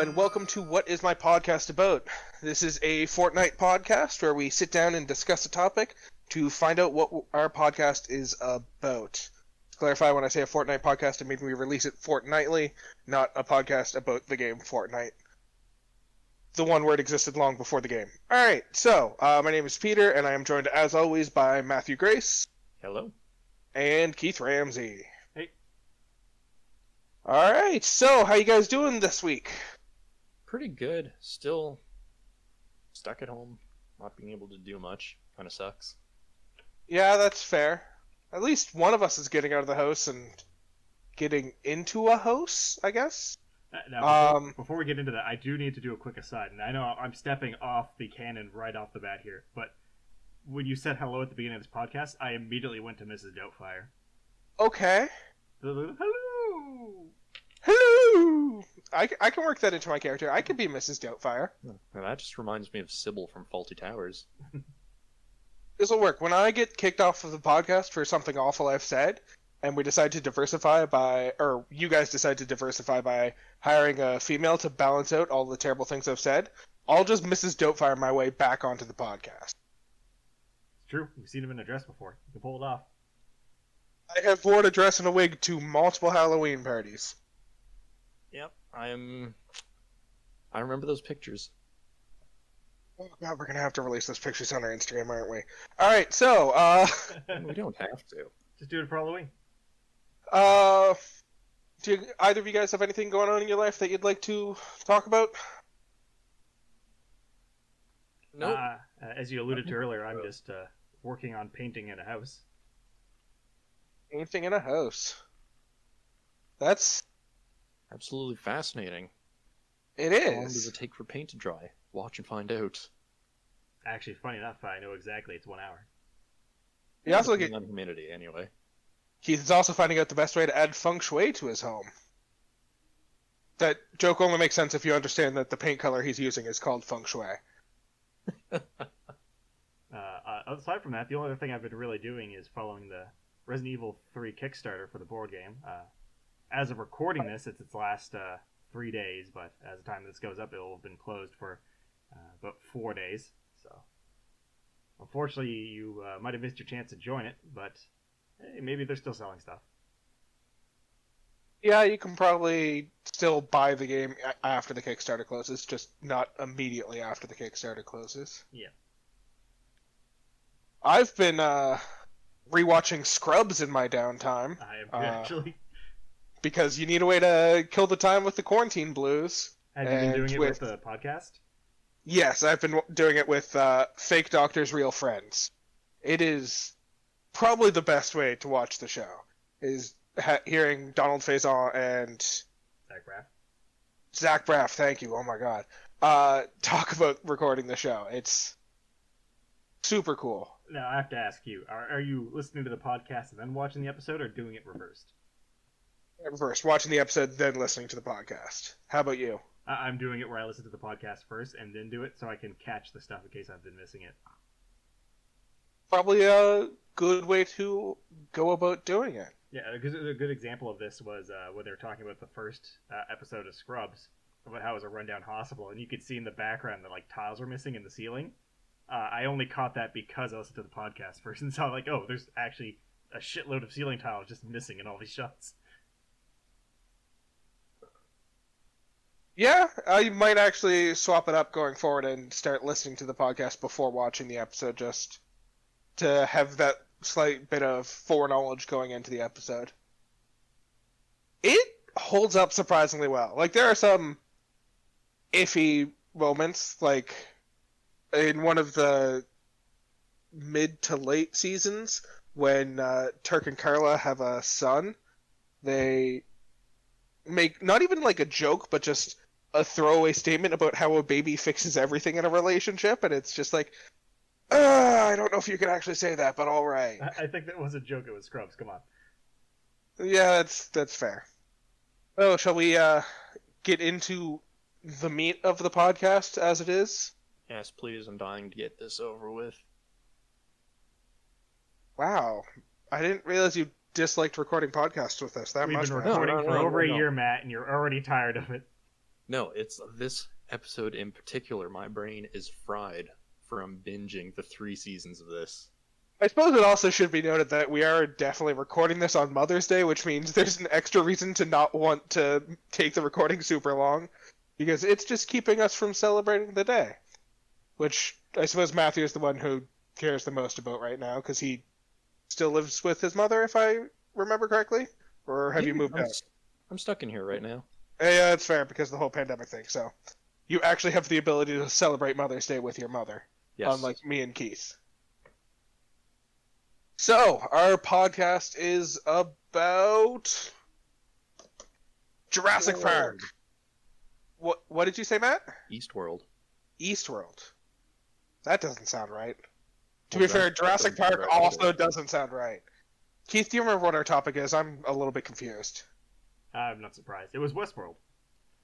and welcome to What Is My Podcast About? This is a fortnight podcast where we sit down and discuss a topic to find out what our podcast is about. To clarify, when I say a fortnight podcast, I mean we release it fortnightly, not a podcast about the game Fortnite. The one word existed long before the game. Alright, so, my name is Peter, and I am joined as always by Matthew Grace. Hello. And Keith Ramsey. Hey. Alright, so how you guys doing this week? Pretty good. Still stuck at home, not being able to do much. Kind of sucks. Yeah, that's fair. At least one of us is getting out of the house and getting into a house, I guess. Now, before we get into that, I do need to do a quick aside, and I know I'm stepping off the canon right off the bat here, but when you said hello at the beginning of this podcast, I immediately went to Mrs. Doubtfire. Okay. Hello! Hello! I can work that into my character. I can be Mrs. Doubtfire. And that just reminds me of Sybil from Faulty Towers. This'll work. When I get kicked off of the podcast for something awful I've said, and we decide to diversify or you guys decide to diversify by hiring a female to balance out all the terrible things I've said, I'll just Mrs. Doubtfire my way back onto the podcast. It's true. We've seen him in a dress before. You can pull it off. I have worn a dress and a wig to multiple Halloween parties. Yep, I remember those pictures. Oh god, we're gonna have to release those pictures on our Instagram, aren't we? Alright, so, We don't have to. Just do it for Halloween. Do either of you guys have anything going on in your life that you'd like to talk about? Nope. As you alluded to earlier, I'm just working on painting in a house. Anything in a house. That's... Absolutely fascinating. It How long is. does it take for paint to dry? Watch and find out. Actually, funny enough, I know exactly. It's 1 hour. You also Depending get... on humidity, anyway. Keith is also finding out the best way to add feng shui to his home. That joke only makes sense if you understand that the paint color he's using is called feng shui. Aside from that, the only other thing I've been really doing is following the Resident Evil 3 Kickstarter for the board game. As of recording this, it's its last 3 days, but as the time this goes up, it will have been closed for about 4 days. So, unfortunately, you might have missed your chance to join it, but hey, maybe they're still selling stuff. Yeah, you can probably still buy the game after the Kickstarter closes, just not immediately after the Kickstarter closes. Yeah. I've been rewatching Scrubs in my downtime. I am actually. Because you need a way to kill the time with the quarantine blues. Have you been doing it with the podcast? Yes, I've been doing it with Fake Doctors, Real Friends. It is probably the best way to watch the show, is hearing Donald Faison and Zach Braff, thank you, oh my god, talk about recording the show. It's super cool. Now, I have to ask you, are you listening to the podcast and then watching the episode, or doing it reversed? Reverse, watching the episode, then listening to the podcast. How about you? I'm doing it where I listen to the podcast first and then do it, so I can catch the stuff in case I've been missing it. Probably a good way to go about doing it. Yeah, because a good example of this was when they were talking about the first episode of Scrubs, about how it was a rundown hospital, and you could see in the background that like tiles were missing in the ceiling. I only caught that because I listened to the podcast first and saw like, oh, there's actually a shitload of ceiling tiles just missing in all these shots. Yeah, I might actually swap it up going forward and start listening to the podcast before watching the episode, just to have that slight bit of foreknowledge going into the episode. It holds up surprisingly well. Like, there are some iffy moments, like in one of the mid to late seasons when Turk and Carla have a son. They make not even like a joke, but just a throwaway statement about how a baby fixes everything in a relationship, and it's just like, I don't know if you can actually say that, but all right. I think that was a joke. It was Scrubs. Come on. Yeah, that's fair. Oh, shall we get into the meat of the podcast as it is? Yes, please. I'm dying to get this over with. Wow, I didn't realize you disliked recording podcasts with us that We've much. been Matt. recording No, for over a no. year, Matt, and you're already tired of it. No, it's this episode in particular. My brain is fried from binging the 3 seasons of this. I suppose it also should be noted that we are definitely recording this on Mother's Day, which means there's an extra reason to not want to take the recording super long, because it's just keeping us from celebrating the day. Which I suppose Matthew is the one who cares the most about right now, because he still lives with his mother, if I remember correctly? Or have you moved out? I'm stuck in here right now. Yeah, it's fair, because of the whole pandemic thing, so you actually have the ability to celebrate Mother's Day with your mother, Yes. unlike me and Keith. So, our podcast is about Jurassic Park. What did you say, Matt? Eastworld. Eastworld. That doesn't sound right. To Well, be fair, Jurassic Park right also either. doesn't sound right. Keith, do you remember what our topic is? I'm a little bit confused. I'm not surprised. It was Westworld.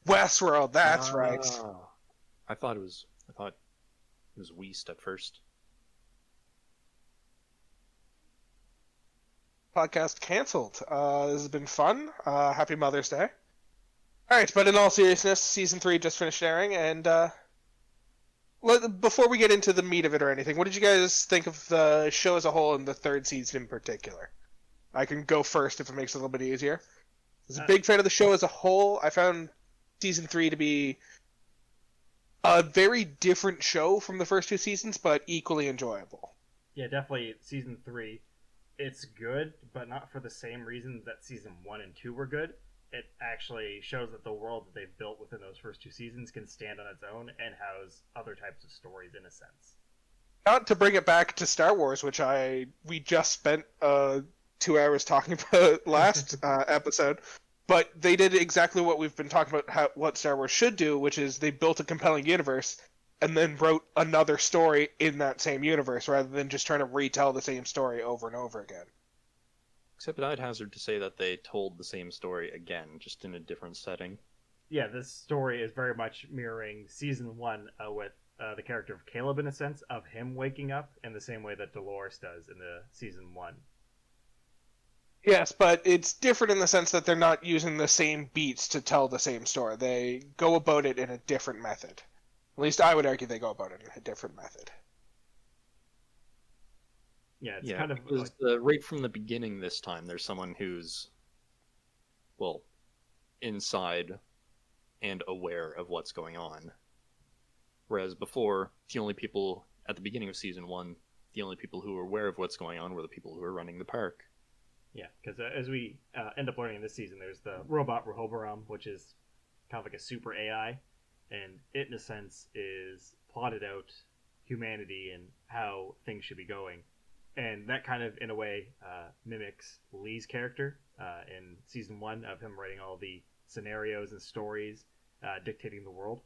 Westworld, that's right. I thought it was Weast at first. Podcast canceled. This has been fun. Happy Mother's Day. Alright, but in all seriousness, Season 3 just finished airing, and before we get into the meat of it or anything, what did you guys think of the show as a whole and the 3rd season in particular? I can go first if it makes it a little bit easier. I was a big fan of the show as a whole. I found Season 3 to be a very different show from the first 2 seasons, but equally enjoyable. Yeah, definitely Season 3. It's good, but not for the same reasons that Season 1 and 2 were good. It actually shows that the world that they've built within those first 2 seasons can stand on its own and house other types of stories in a sense. Not to bring it back to Star Wars, which we just spent 2 hours talking about last episode, but they did exactly what we've been talking about what Star Wars should do, which is they built a compelling universe and then wrote another story in that same universe rather than just trying to retell the same story over and over again. Except I'd hazard to say that they told the same story again, just in a different setting. Yeah, this story is very much mirroring Season 1 with the character of Caleb in a sense, of him waking up in the same way that Dolores does in the Season 1. Yes, but it's different in the sense that they're not using the same beats to tell the same story. They go about it in a different method. At least I would argue they go about it in a different method. Yeah, it's kind of because right from the beginning this time, there's someone who's, well, inside and aware of what's going on. Whereas before, the only people, at the beginning of Season 1, the only people who were aware of what's going on were the people who were running the park. Yeah, because as we end up learning this season, there's the robot Rehoboam, which is kind of like a super AI, and it, in a sense, is plotted out humanity and how things should be going. And that kind of, in a way, mimics Lee's character in Season 1 of him writing all the scenarios and stories dictating the world.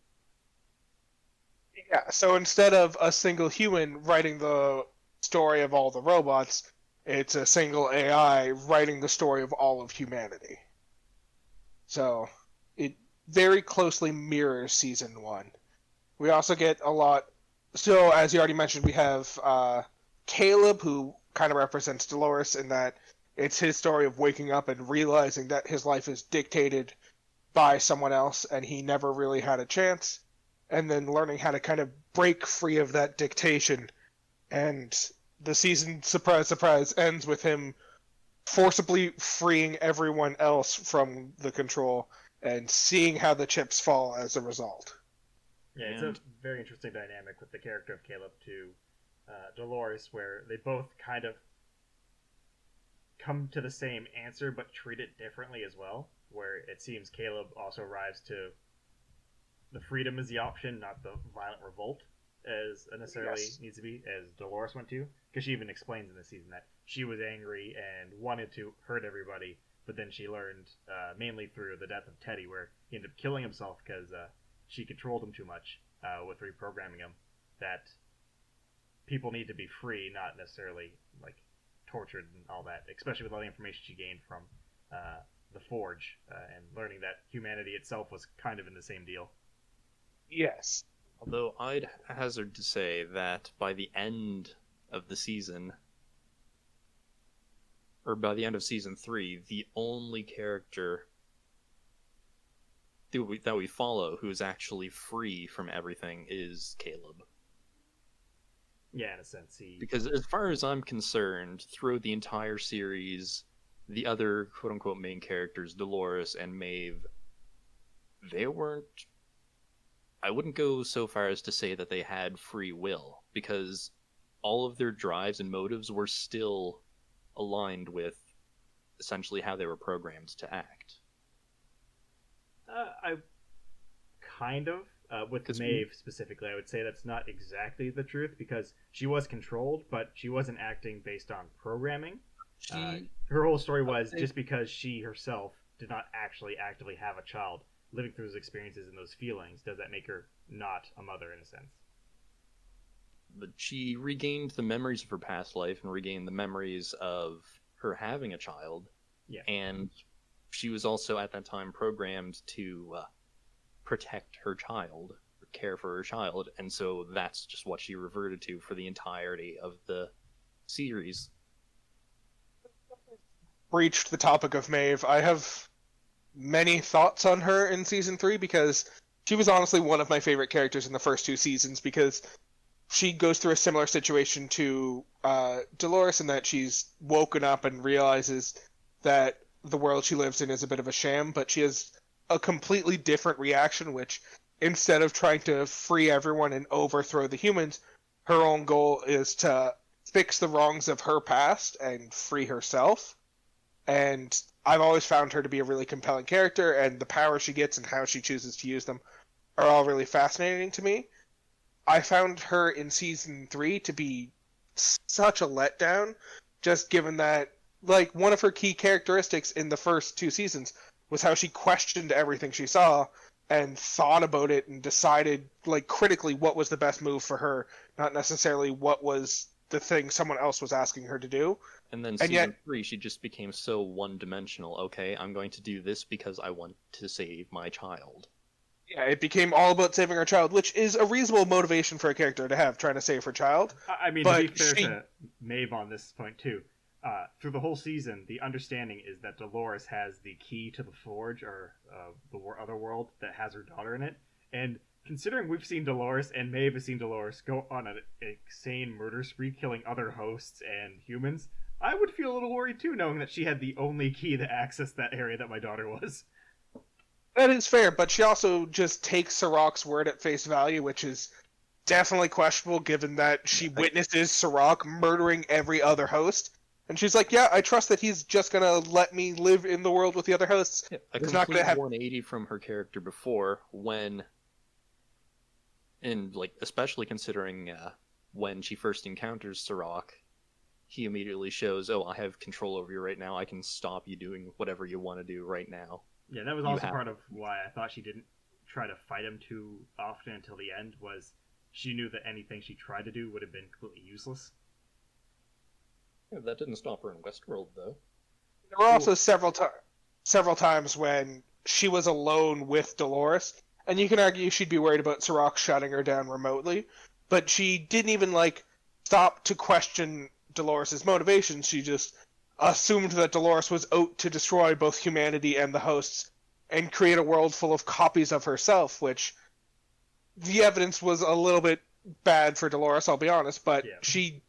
Yeah, so instead of a single human writing the story of all the robots, it's a single AI writing the story of all of humanity. So it very closely mirrors Season 1. We also get a lot... So, as you already mentioned, we have Caleb, who kind of represents Dolores in that it's his story of waking up and realizing that his life is dictated by someone else and he never really had a chance, and then learning how to kind of break free of that dictation. And the season, surprise, surprise, ends with him forcibly freeing everyone else from the control and seeing how the chips fall as a result. Yeah, it's a very interesting dynamic with the character of Caleb to Dolores, where they both kind of come to the same answer but treat it differently as well, where it seems Caleb also arrives to the freedom is the option, not the violent revolt as necessarily needs to be, as Dolores went to, because she even explains in the season that she was angry and wanted to hurt everybody, but then she learned, mainly through the death of Teddy, where he ended up killing himself because she controlled him too much with reprogramming him, that people need to be free, not necessarily like tortured and all that, especially with all the information she gained from the Forge and learning that humanity itself was kind of in the same deal. Yes. Although I'd hazard to say that by the end of the season, or by the end of Season 3, the only character that we follow who's actually free from everything is Caleb. Yeah, in a sense, Because as far as I'm concerned, throughout the entire series, the other quote-unquote main characters, Dolores and Maeve, they weren't... I wouldn't go so far as to say that they had free will, because all of their drives and motives were still aligned with essentially how they were programmed to act. I kind of. With Maeve specifically, I would say that's not exactly the truth, because she was controlled, but she wasn't acting based on programming. Her whole story was just because she herself did not actually actively have a child living through those experiences and those feelings, does that make her not a mother in a sense? But she regained the memories of her past life and regained the memories of her having a child. Yeah. And she was also at that time programmed to protect her child, or care for her child, and so that's just what she reverted to for the entirety of the series. Breached the topic of Maeve. I have many thoughts on her in season 3 because she was honestly one of my favorite characters in the first 2 seasons, because she goes through a similar situation to Dolores in that she's woken up and realizes that the world she lives in is a bit of a sham, but she has a completely different reaction, which instead of trying to free everyone and overthrow the humans, her own goal is to fix the wrongs of her past and free herself. And I've always found her to be a really compelling character, and the power she gets and how she chooses to use them are all really fascinating to me. I found her in season 3 to be such a letdown, just given that, like, one of her key characteristics in the first 2 seasons was how she questioned everything she saw and thought about it and decided, like, critically what was the best move for her, not necessarily what was the thing someone else was asking her to do. And then season 3, she just became so one-dimensional. Okay, I'm going to do this because I want to save my child. Yeah, it became all about saving her child, which is a reasonable motivation for a character to have, trying to save her child. I mean, to be fair to Maeve on this point, too, through the whole season, the understanding is that Dolores has the key to the Forge, or the other world, that has her daughter in it. And considering we've seen Dolores, and Maeve has seen Dolores, go on an insane murder spree, killing other hosts and humans, I would feel a little worried, too, knowing that she had the only key to access that area that my daughter was. That is fair, but she also just takes Sirach's word at face value, which is definitely questionable given that she witnesses Sirach murdering every other host. And she's like, yeah, I trust that he's just going to let me live in the world with the other hosts. Yeah, a complete 180 from her character before, when... And, like, especially considering when she first encounters Sirach, he immediately shows, oh, I have control over you right now, I can stop you doing whatever you want to do right now. Yeah, that was also part of why I thought she didn't try to fight him too often until the end, was she knew that anything she tried to do would have been completely useless. Yeah, that didn't stop her in Westworld, though. There were also several times when she was alone with Dolores, and you can argue she'd be worried about Sirach shutting her down remotely, but she didn't even, like, stop to question Dolores' motivations. She just assumed that Dolores was out to destroy both humanity and the hosts and create a world full of copies of herself, which the evidence was a little bit bad for Dolores, I'll be honest, but she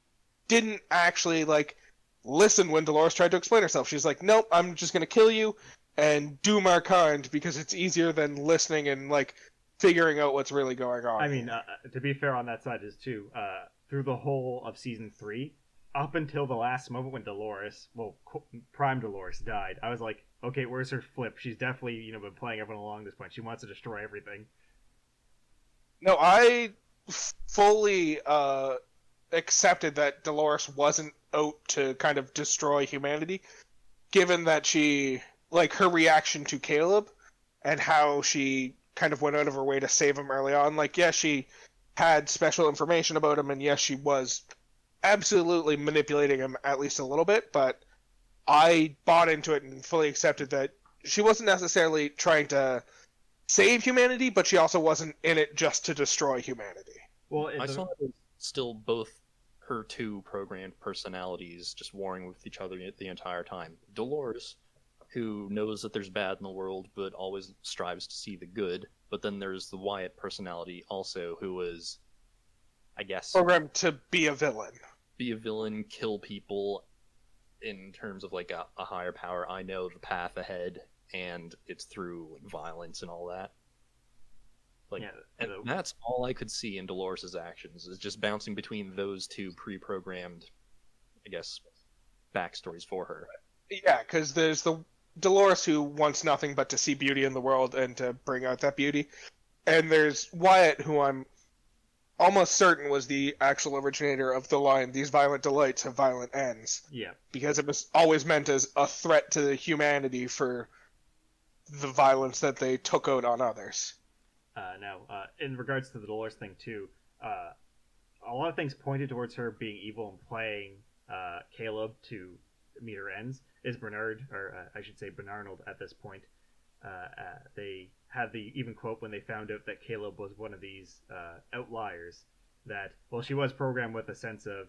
didn't actually, like, listen when Dolores tried to explain herself. She's like, nope, I'm just going to kill you and doom our kind because it's easier than listening and, like, figuring out what's really going on. I mean, to be fair on that side is, too, through the whole of Season 3, up until the last moment when Dolores, Prime Dolores died, I was like, okay, where's her flip? She's definitely, been playing everyone along this point. She wants to destroy everything. No, I fully accepted that Dolores wasn't out to kind of destroy humanity, given that she, like, her reaction to Caleb and how she kind of went out of her way to save him early on. Like, yes, she had special information about him, and yes, she was absolutely manipulating him at least a little bit, but I bought into it and fully accepted that she wasn't necessarily trying to save humanity, but she also wasn't in it just to destroy humanity. Well, I saw it as still both her two programmed personalities just warring with each other the entire time. Dolores who knows that there's bad in the world, but always strives to see the good. But then there's the Wyatt personality also, who is, I guess, programmed to be a villain. Be a villain, kill people in terms of like a higher power. I know the path ahead, and it's through like violence and all that. Like, Yeah, and that's all I could see in Dolores' actions, is just bouncing between those two pre-programmed, I guess, backstories for her. Yeah, because there's the Dolores who wants nothing but to see beauty in the world and to bring out that beauty. And there's Wyatt, who I'm almost certain was the actual originator of the line, "These violent delights have violent ends." Yeah. Because it was always meant as a threat to humanity for the violence that they took out on others. Now, in regards to the Dolores thing, too, a lot of things pointed towards her being evil and playing Caleb to meet her ends. Is Bernard, or I should say Bernarnold at this point. They had the even quote when they found out that Caleb was one of these outliers, that, well, she was programmed with a sense of,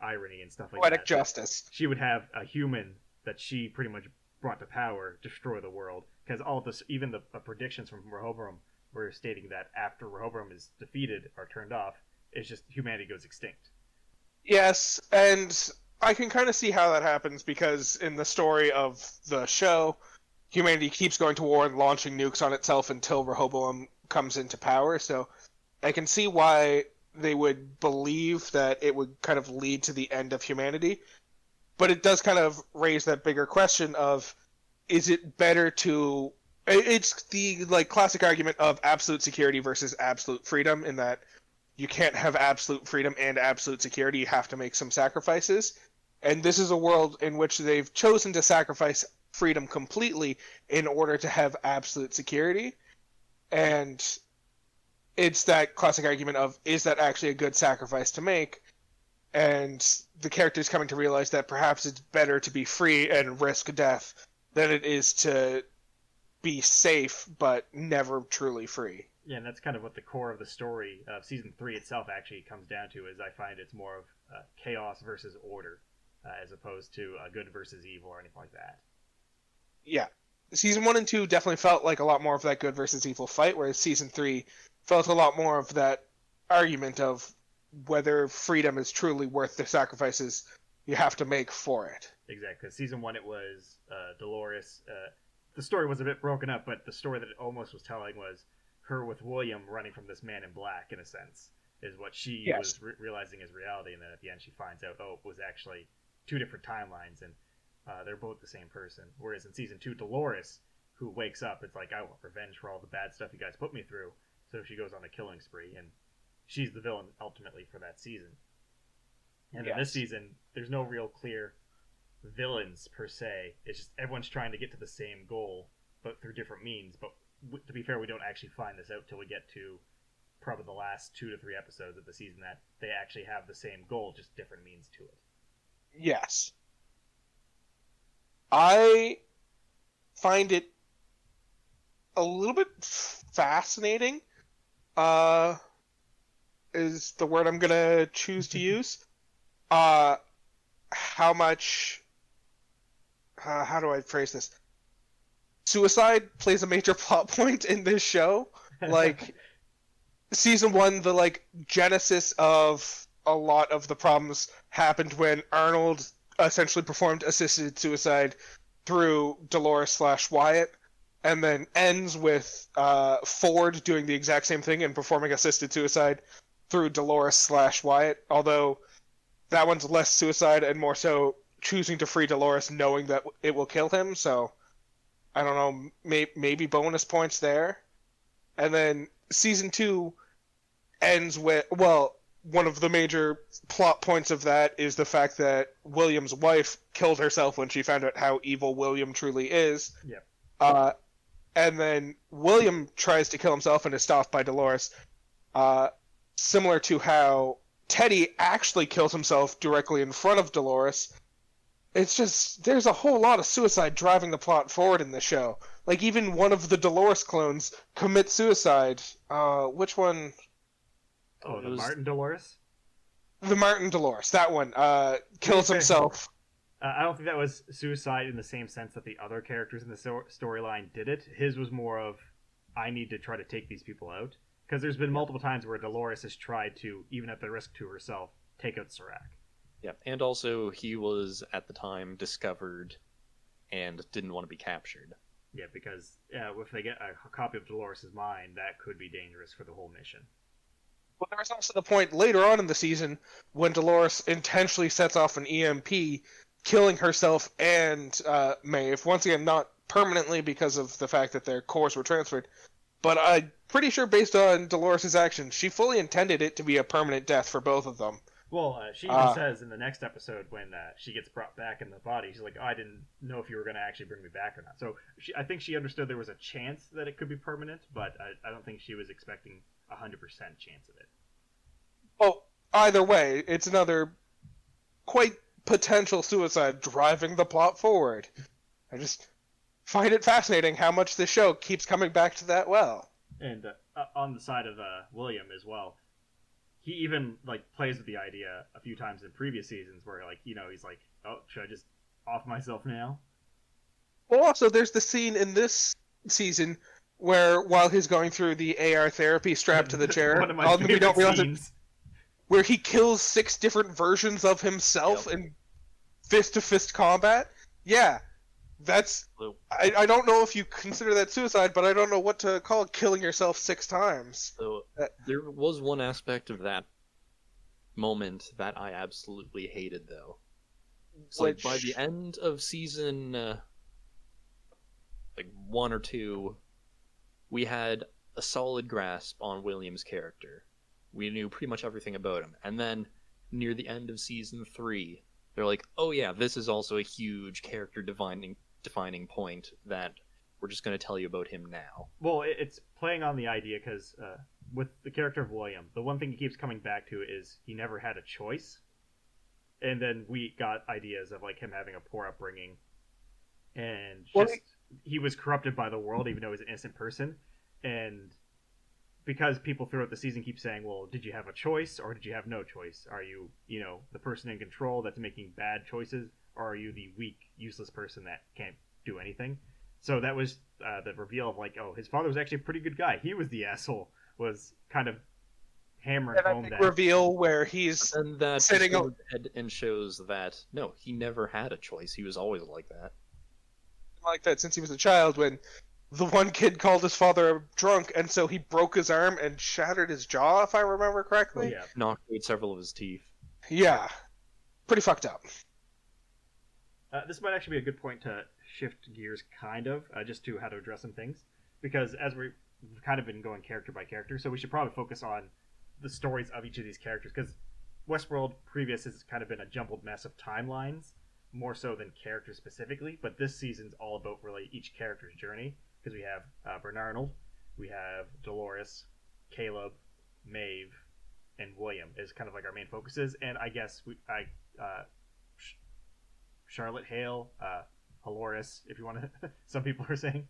irony and stuff like Poetic that. justice. She would have a human that she pretty much brought to power destroy the world. Because all of this, even the predictions from Rehoboam were stating that after Rehoboam is defeated or turned off, it's just humanity goes extinct. Yes, and I can kind of see how that happens, because in the story of the show, humanity keeps going to war and launching nukes on itself until Rehoboam comes into power, so I can see why they would believe that it would kind of lead to the end of humanity. But it does kind of raise that bigger question of, is it better to... It's the classic argument of absolute security versus absolute freedom, in that you can't have absolute freedom and absolute security. You have to make some sacrifices. And this is a world in which they've chosen to sacrifice freedom completely in order to have absolute security. And it's that classic argument of, is that actually a good sacrifice to make? And the character's coming to realize that perhaps it's better to be free and risk death than it is to be safe but never truly free. Yeah, and that's kind of what the core of the story of season 3 itself actually comes down to, is I find it's more of chaos versus order, as opposed to good versus evil or anything like that. Yeah. Season 1 and 2 definitely felt like a lot more of that good versus evil fight, whereas Season 3 felt a lot more of that argument of whether freedom is truly worth the sacrifices you have to make for it. Exactly. Season 1, it was Dolores. The story was a bit broken up, but the story that it almost was telling was her with William running from this man in black, in a sense, is what she was realizing as reality. And then at the end she finds out, it was actually 2 different timelines, and they're both the same person. Whereas in Season 2, Dolores, who wakes up, it's like, I want revenge for all the bad stuff you guys put me through. So she goes on a killing spree, and she's the villain ultimately for that season. And in this season, there's no real clear villains per se. It's just everyone's trying to get to the same goal, but through different means. But to be fair, we don't actually find this out till we get to probably the last 2 to 3 episodes of the season, that they actually have the same goal, just different means to it. Yes. I find it a little bit fascinating, is the word I'm going to choose to use. How much... how do I phrase this? Suicide plays a major plot point in this show. Like, Season 1, the, genesis of a lot of the problems happened when Arnold essentially performed assisted suicide through Dolores/Wyatt, and then ends with Ford doing the exact same thing and performing assisted suicide through Dolores/Wyatt, although that one's less suicide and more so choosing to free Dolores knowing that it will kill him, so I don't know, maybe bonus points there. And then Season 2 ends with, one of the major plot points of that is the fact that William's wife killed herself when she found out how evil William truly is. Yep. And then William tries to kill himself and is stopped by Dolores. Similar to how Teddy actually kills himself directly in front of Dolores. It's just, there's a whole lot of suicide driving the plot forward in the show. Like, even one of the Dolores clones commits suicide. Which one? The Martin Dolores? The Martin Dolores, that one. Kills himself. I don't think that was suicide in the same sense that the other characters in the storyline did it. His was more of, I need to try to take these people out. Because there's been multiple times where Dolores has tried to, even at the risk to herself, take out Serac. Yeah, and also he was at the time discovered and didn't want to be captured. Yeah, because if they get a copy of Dolores' mind, that could be dangerous for the whole mission. Well, there was also the point later on in the season when Dolores intentionally sets off an EMP, killing herself and Maeve. Once again, not permanently because of the fact that their cores were transferred, but I'm pretty sure based on Dolores' actions, she fully intended it to be a permanent death for both of them. Well, she even says in the next episode when she gets brought back in the body, she's like, oh, I didn't know if you were going to actually bring me back or not. So I think she understood there was a chance that it could be permanent, but I don't think she was expecting 100% chance of it. Well, either way, it's another quite potential suicide driving the plot forward. I just find it fascinating how much this show keeps coming back to that well. And on the side of William as well, he even plays with the idea a few times in previous seasons where he's like, oh, should I just off myself now? Well, also there's the scene in this season where while he's going through the AR therapy strapped to the chair, one of my favorite scenes. Where he kills 6 different versions of himself in fist-to-fist combat. Yeah, that's... I don't know if you consider that suicide, but I don't know what to call killing yourself 6 times. So there was one aspect of that moment that I absolutely hated, though. So by the end of season 1 or 2, we had a solid grasp on William's character. We knew pretty much everything about him. And then near the end of season 3, they're like, oh yeah, this is also a huge character defining point that we're just going to tell you about him now. Well, it's playing on the idea because with the character of William, the one thing he keeps coming back to is he never had a choice. And then we got ideas of him having a poor upbringing and he was corrupted by the world even though he was an innocent person. And because people throughout the season keep saying, well, did you have a choice or did you have no choice? Are you, the person in control that's making bad choices, or are you the weak, useless person that can't do anything? So that was the reveal of oh, his father was actually a pretty good guy. He was the asshole, was kind of hammering home that reveal where he's sitting on head and shows that no, he never had a choice. He was always like that. Like that since he was a child when the one kid called his father a drunk, and so he broke his arm and shattered his jaw, if I remember correctly. Oh, yeah. Knocked out several of his teeth. Yeah. Pretty fucked up. This might actually be a good point to shift gears, kind of, just to how to address some things. Because as we've kind of been going character by character, so we should probably focus on the stories of each of these characters. Because Westworld previous has kind of been a jumbled mess of timelines, more so than characters specifically. But this season's all about really each character's journey. Because we have Bernarnold, we have Dolores, Caleb, Maeve, and William is kind of our main focuses. And I guess Charlotte Hale, Dolores, if you want to. Some people are saying.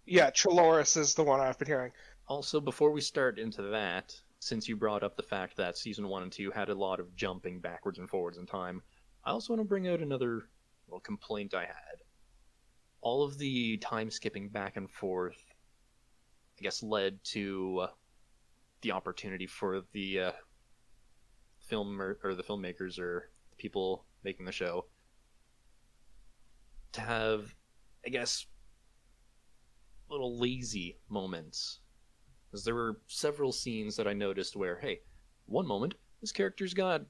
Yeah, Dolores is the one I've been hearing. Also, before we start into that, since you brought up the fact that season 1 and 2 had a lot of jumping backwards and forwards in time, I also want to bring out another complaint I had. All of the time skipping back and forth, I guess, led to the opportunity for the the filmmakers or the people making the show to have, I guess, little lazy moments. Because there were several scenes that I noticed where, hey, one moment this character's got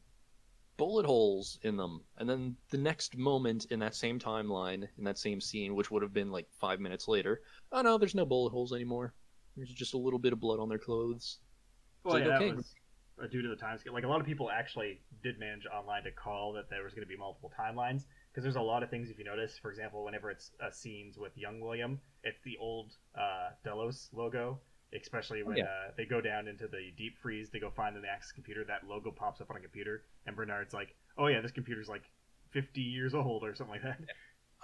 bullet holes in them, and then the next moment in that same timeline, in that same scene, which would have been 5 minutes later, oh no, there's no bullet holes anymore. There's just a little bit of blood on their clothes. Well, yeah, okay. That was due to the time skip. A lot of people actually did manage online to call that there was going to be multiple timelines, because there's a lot of things, if you notice, for example, whenever it's scenes with young William, it's the old Delos logo, especially when they go down into the deep freeze to go find the access computer. That logo pops up on a computer, and Bernard's like, oh yeah, this computer's 50 years old or something like that.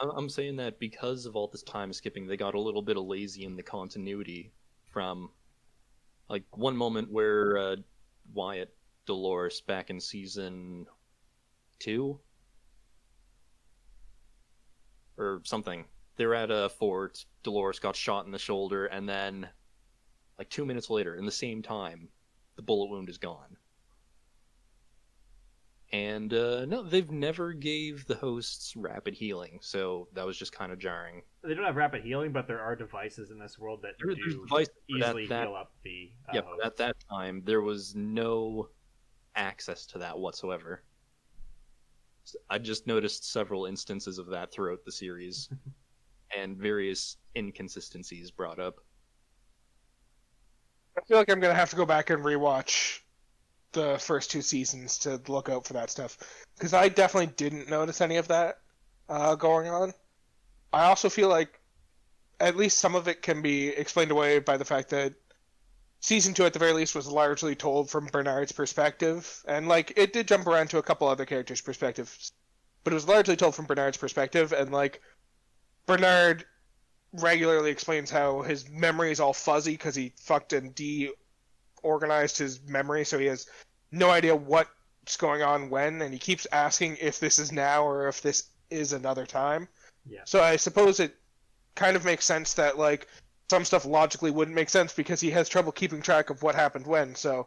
I'm saying that because of all this time skipping, they got a little bit of lazy in the continuity from one moment where Wyatt, Dolores back in season 2, or something. They were at a fort. Dolores got shot in the shoulder, and then, like 2 minutes later, in the same time, the bullet wound is gone. And no, they've never gave the hosts rapid healing, so that was just kind of jarring. They don't have rapid healing, but there are devices in this world that There's do devices, easily heal up the yeah, host. but at that time, there was no access to that whatsoever. I just noticed several instances of that throughout the series, and various inconsistencies brought up. I feel like I'm gonna have to go back and rewatch the first 2 seasons to look out for that stuff, because I definitely didn't notice any of that going on. I also feel like at least some of it can be explained away by the fact that season 2 at the very least was largely told from Bernard's perspective, and like it did jump around to a couple other characters' perspectives, but it was largely told from Bernard's perspective, and like Bernard regularly explains how his memory is all fuzzy because he fucked and organized his memory, so he has no idea what's going on when, and he keeps asking if this is now or if this is another time. Yeah. So I suppose it kind of makes sense that like some stuff logically wouldn't make sense because he has trouble keeping track of what happened when. So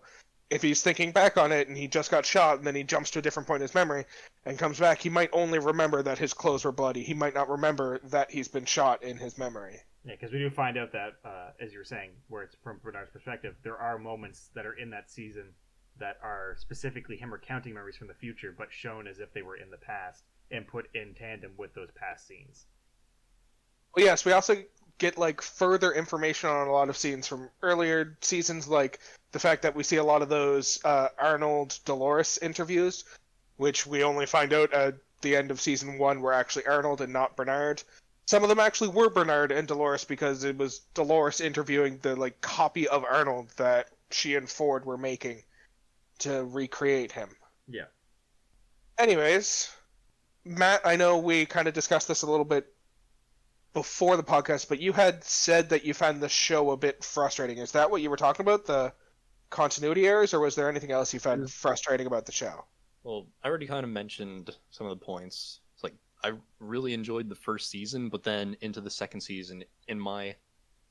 if he's thinking back on it and he just got shot and then he jumps to a different point in his memory and comes back, he might only remember that his clothes were bloody. He might not remember that he's been shot in his memory. Yeah, because we do find out that, as you were saying, where it's from Bernard's perspective, there are moments that are in that season that are specifically him recounting memories from the future, but shown as if they were in the past and put in tandem with those past scenes. Well, yes, we also get like further information on a lot of scenes from earlier seasons, like the fact that we see a lot of those Arnold Dolores interviews, which we only find out at the end of season 1 were actually Arnold and not Bernard. Some of them actually were Bernard and Dolores because it was Dolores interviewing the like copy of Arnold that she and Ford were making to recreate him. Yeah. Anyways, Matt, I know we kind of discussed this a little bit before the podcast, but you had said that you found the show a bit frustrating. Is that what you were talking about, the continuity errors, or was there anything else you found frustrating about the show? Well, I already kind of mentioned some of the points. It's like, I really enjoyed the first season, but then into the second season, in my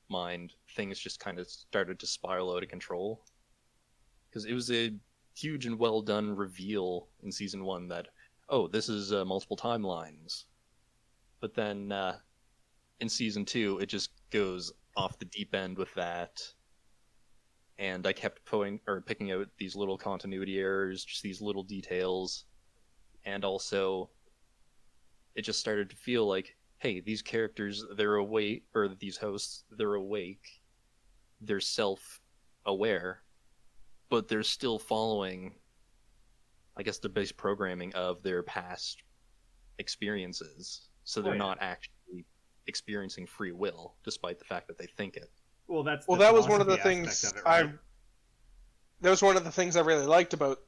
mind, things just kind of started to spiral out of control. Because it was a huge and well done reveal in season 1 that, oh, this is multiple timelines. But then in season 2, it just goes off the deep end with that. And I kept picking out these little continuity errors, just these little details. And also, it just started to feel like, hey, these characters, they're awake, or these hosts, they're awake, they're self-aware, but they're still following, I guess, the base programming of their past experiences. So they're not actually experiencing free will, despite the fact that they think it. Well, that was one of the things right? That was one of the things I really liked about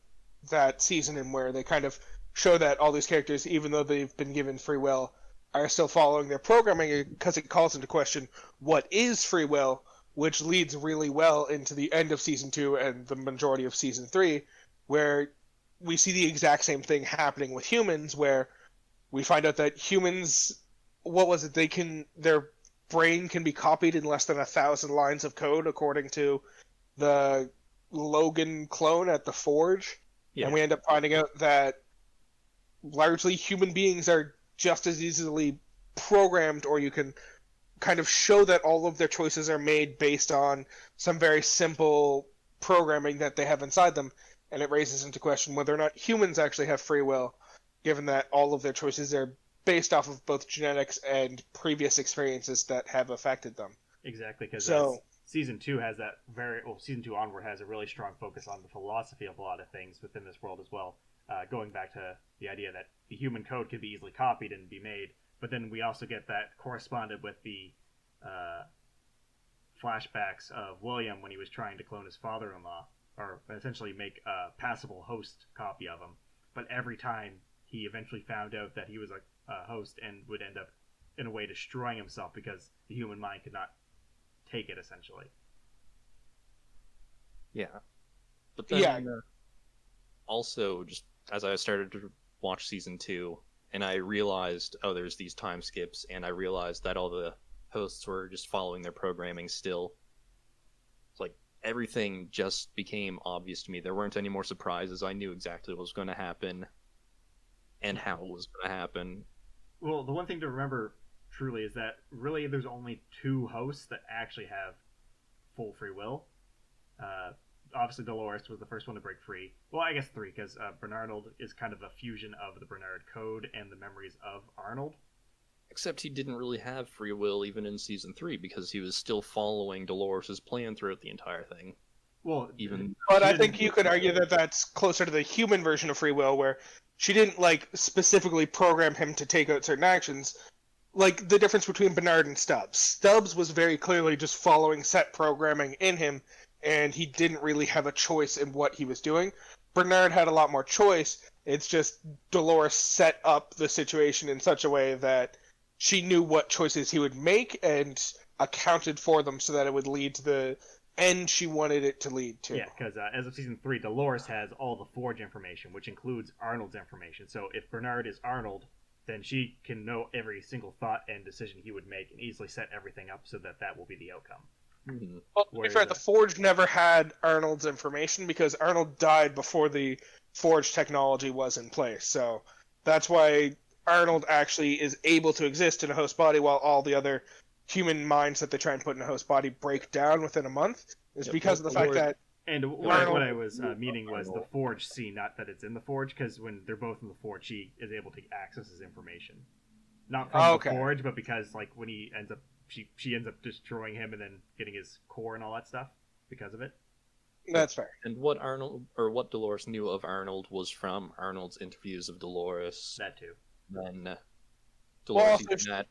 that season, and where they kind of show that all these characters, even though they've been given free will, are still following their programming, because it calls into question what is free will, which leads really well into the end of season 2 and the majority of season 3, where we see the exact same thing happening with humans, where we find out that humans, their brain can be copied in less than 1,000 lines of code, according to the Logan clone at the Forge. Yeah. And we end up finding out that largely human beings are just as easily programmed, or you can kind of show that all of their choices are made based on some very simple programming that they have inside them, and it raises into question whether or not humans actually have free will, given that all of their choices are based off of both genetics and previous experiences that have affected them. Exactly, because season 2 has that season 2 onward has a really strong focus on the philosophy of a lot of things within this world as well. Going back to the idea that the human code can be easily copied and be made, but then we also get that corresponded with the flashbacks of William when he was trying to clone his father-in-law, or essentially make a passable host copy of him. But every time he eventually found out that he was a host and would end up, in a way, destroying himself because the human mind could not take it, essentially. Yeah. But then, also, just as I started to watch season 2, and I realized, oh, there's these time skips, and I realized that all the hosts were just following their programming still. It's like everything just became obvious to me. There weren't any more surprises. I knew exactly what was going to happen and how it was going to happen. Well, the one thing to remember truly is that really there's only 2 hosts that actually have full free will. Obviously, Dolores was the first one to break free. Well, I guess 3, because Bernarnold is kind of a fusion of the Bernard Code and the memories of Arnold. Except he didn't really have free will even in season 3, because he was still following Dolores' plan throughout the entire thing. Well, but I think you could argue that that's closer to the human version of free will, where she didn't like specifically program him to take out certain actions. Like the difference between Bernard and Stubbs. Stubbs was very clearly just following set programming in him, and he didn't really have a choice in what he was doing. Bernard had a lot more choice. It's just Dolores set up the situation in such a way that she knew what choices he would make and accounted for them so that it would lead to the end she wanted it to lead to. Yeah, because as of season 3, Dolores has all the Forge information, which includes Arnold's information. So if Bernard is Arnold, then she can know every single thought and decision he would make and easily set everything up so that that will be the outcome. Mm-hmm. Well, to be fair, the Forge never had Arnold's information because Arnold died before the Forge technology was in place. So that's why Arnold actually is able to exist in a host body while all the other human minds that they try and put in a host body break down within a month. Is because of the fact that... And what I was meaning was the Forge scene, not that it's in the Forge, because when they're both in the Forge, she is able to access his information. Not from the Forge, but because like when he ends up, she ends up destroying him and then getting his core and all that stuff because of it. That's fair. And what Dolores knew of Arnold was from Arnold's interviews of Dolores. That too. Then Dolores used that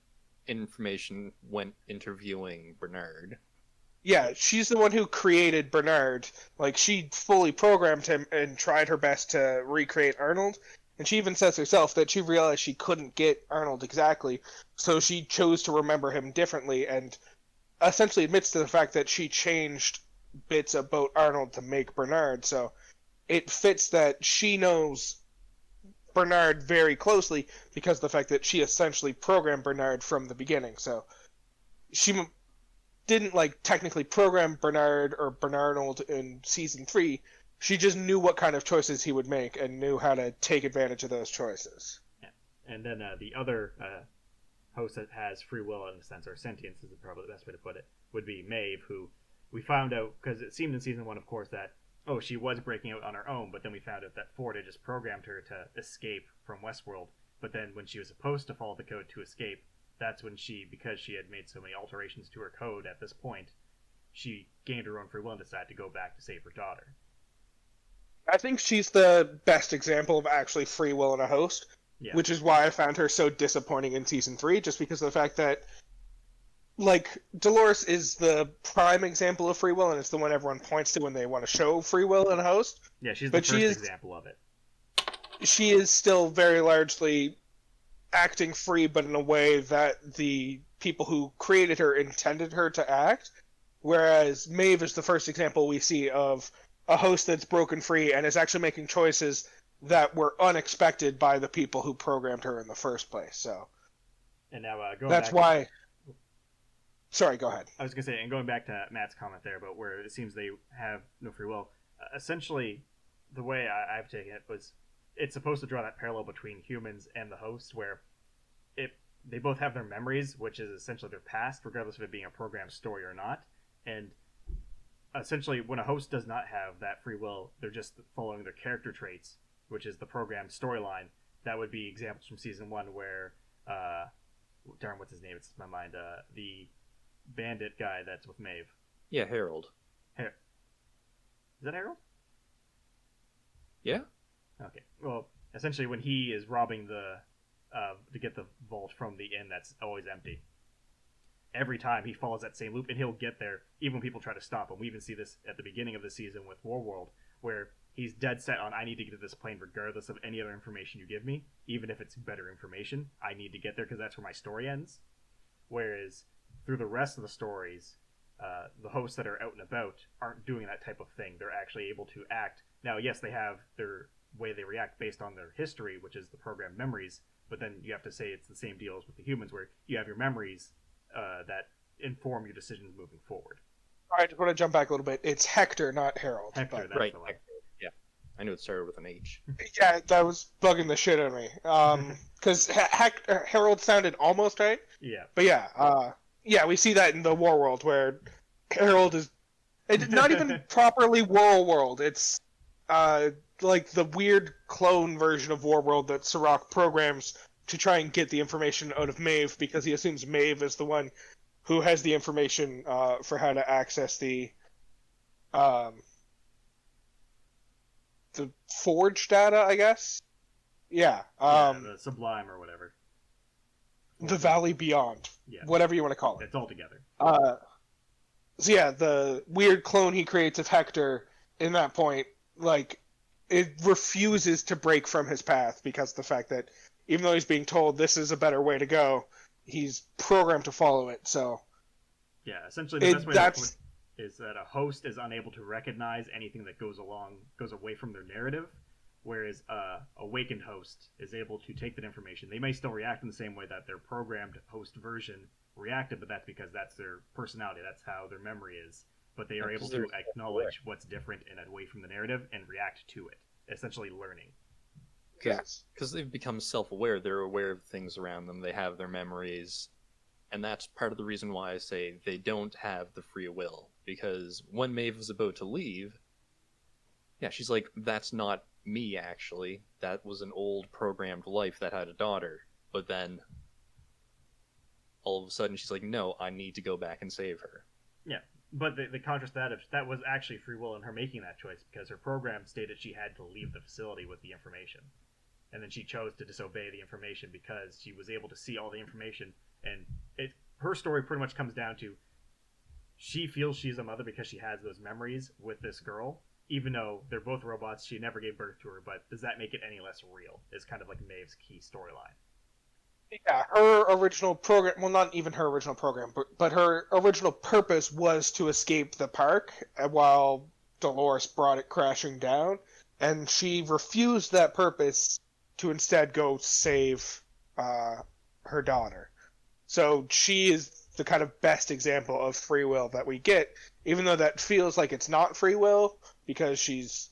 information went interviewing Bernard. Yeah, she's the one who created Bernard. Like, she fully programmed him and tried her best to recreate Arnold. And she even says herself that she realized she couldn't get Arnold exactly, so she chose to remember him differently, and essentially admits to the fact that she changed bits about Arnold to make Bernard. So it fits that she knows Bernard very closely because of the fact that she essentially programmed Bernard from the beginning. So she didn't like technically program Bernard or Bernarnold in season 3. She just knew what kind of choices he would make and knew how to take advantage of those choices. Yeah. And then the other host that has free will in a sense, or sentience is probably the best way to put it, would be Maeve, who we found out, because it seemed in season 1, of course, that, oh, she was breaking out on her own, but then we found out that Ford had just programmed her to escape from Westworld. But then when she was supposed to follow the code to escape, that's when because she had made so many alterations to her code at this point, she gained her own free will and decided to go back to save her daughter. I think she's the best example of actually free will in a host, which is why I found her so disappointing in season 3, just because of the fact that, like, Dolores is the prime example of free will, and it's the one everyone points to when they want to show free will in a host. Yeah, she's the first example of it. She is still very largely acting free, but in a way that the people who created her intended her to act, whereas Maeve is the first example we see of a host that's broken free and is actually making choices that were unexpected by the people who programmed her in the first place. So, and now that's why. Sorry, go ahead. I was gonna say, and going back to Matt's comment there about where it seems they have no free will. Essentially, the way I've taken it was, it's supposed to draw that parallel between humans and the host, where they both have their memories, which is essentially their past, regardless of it being a programmed story or not, and essentially, when a host does not have that free will, they're just following their character traits, which is the programmed storyline. That would be examples from season 1 where, darn, what's his name? It's my mind. The bandit guy that's with Maeve. Yeah, Harold. Is that Harold? Yeah. Okay. Well, essentially, when he is robbing to get the vault from the inn that's always empty, every time he follows that same loop, and he'll get there even when people try to stop him. We even see this at the beginning of the season with Warworld, where he's dead set on, I need to get to this plane regardless of any other information you give me, even if it's better information. I need to get there because that's where my story ends. Whereas through the rest of the stories, the hosts that are out and about aren't doing that type of thing. They're actually able to act. Now, yes, they have their way they react based on their history, which is the programmed memories, But then you have to say it's the same deal as with the humans, where you have your memories that inform your decisions moving forward. All right, I just want to jump back a little bit. It's Hector, not Harold. Hector, but... that's Right. the one. Yeah. I knew it started with an H. Yeah, that was bugging the shit out of me. Because Harold sounded almost right. Yeah. But yeah, we see that in the War World where Harold is not even properly War World. It's like the weird clone version of War World that Sirach programs to try and get the information out of Maeve because he assumes Maeve is the one who has the information for how to access the Forge data, I guess. Yeah. The Sublime or whatever. The Valley Beyond. Yeah. Whatever you want to call it. It's all together. So yeah, the weird clone he creates of Hector in that point, like, it refuses to break from his path because of the fact that even though he's being told this is a better way to go, he's programmed to follow it. So yeah, essentially the best way to put it is that a host is unable to recognize anything that goes away from their narrative, whereas a awakened host is able to take that information. They may still react in the same way that their programmed host version reacted, but that's because that's their personality. That's how their memory is. But they are able to acknowledge what's different and away from the narrative and react to it, essentially learning. Because they've become self-aware. They're aware of things around them. They have their memories. And that's part of the reason why I say they don't have the free will. Because when Maeve was about to leave, yeah, she's like, that's not me, actually. That was an old programmed life that had a daughter. But then, all of a sudden, she's like, no, I need to go back and save her. Yeah, but the contrast to that, if that was actually free will in her making that choice, because her program stated she had to leave the facility with the information. And then she chose to disobey the information because she was able to see all the information. And her story pretty much comes down to she feels she's a mother because she has those memories with this girl, even though they're both robots. She never gave birth to her, but does that make it any less real? Is kind of like Maeve's key storyline. yeah, her original program, well, not even her original program, but her original purpose was to escape the park while Dolores brought it crashing down, and she refused that purpose to instead go save her daughter. So she is the kind of best example of free will that we get, even though that feels like it's not free will because she's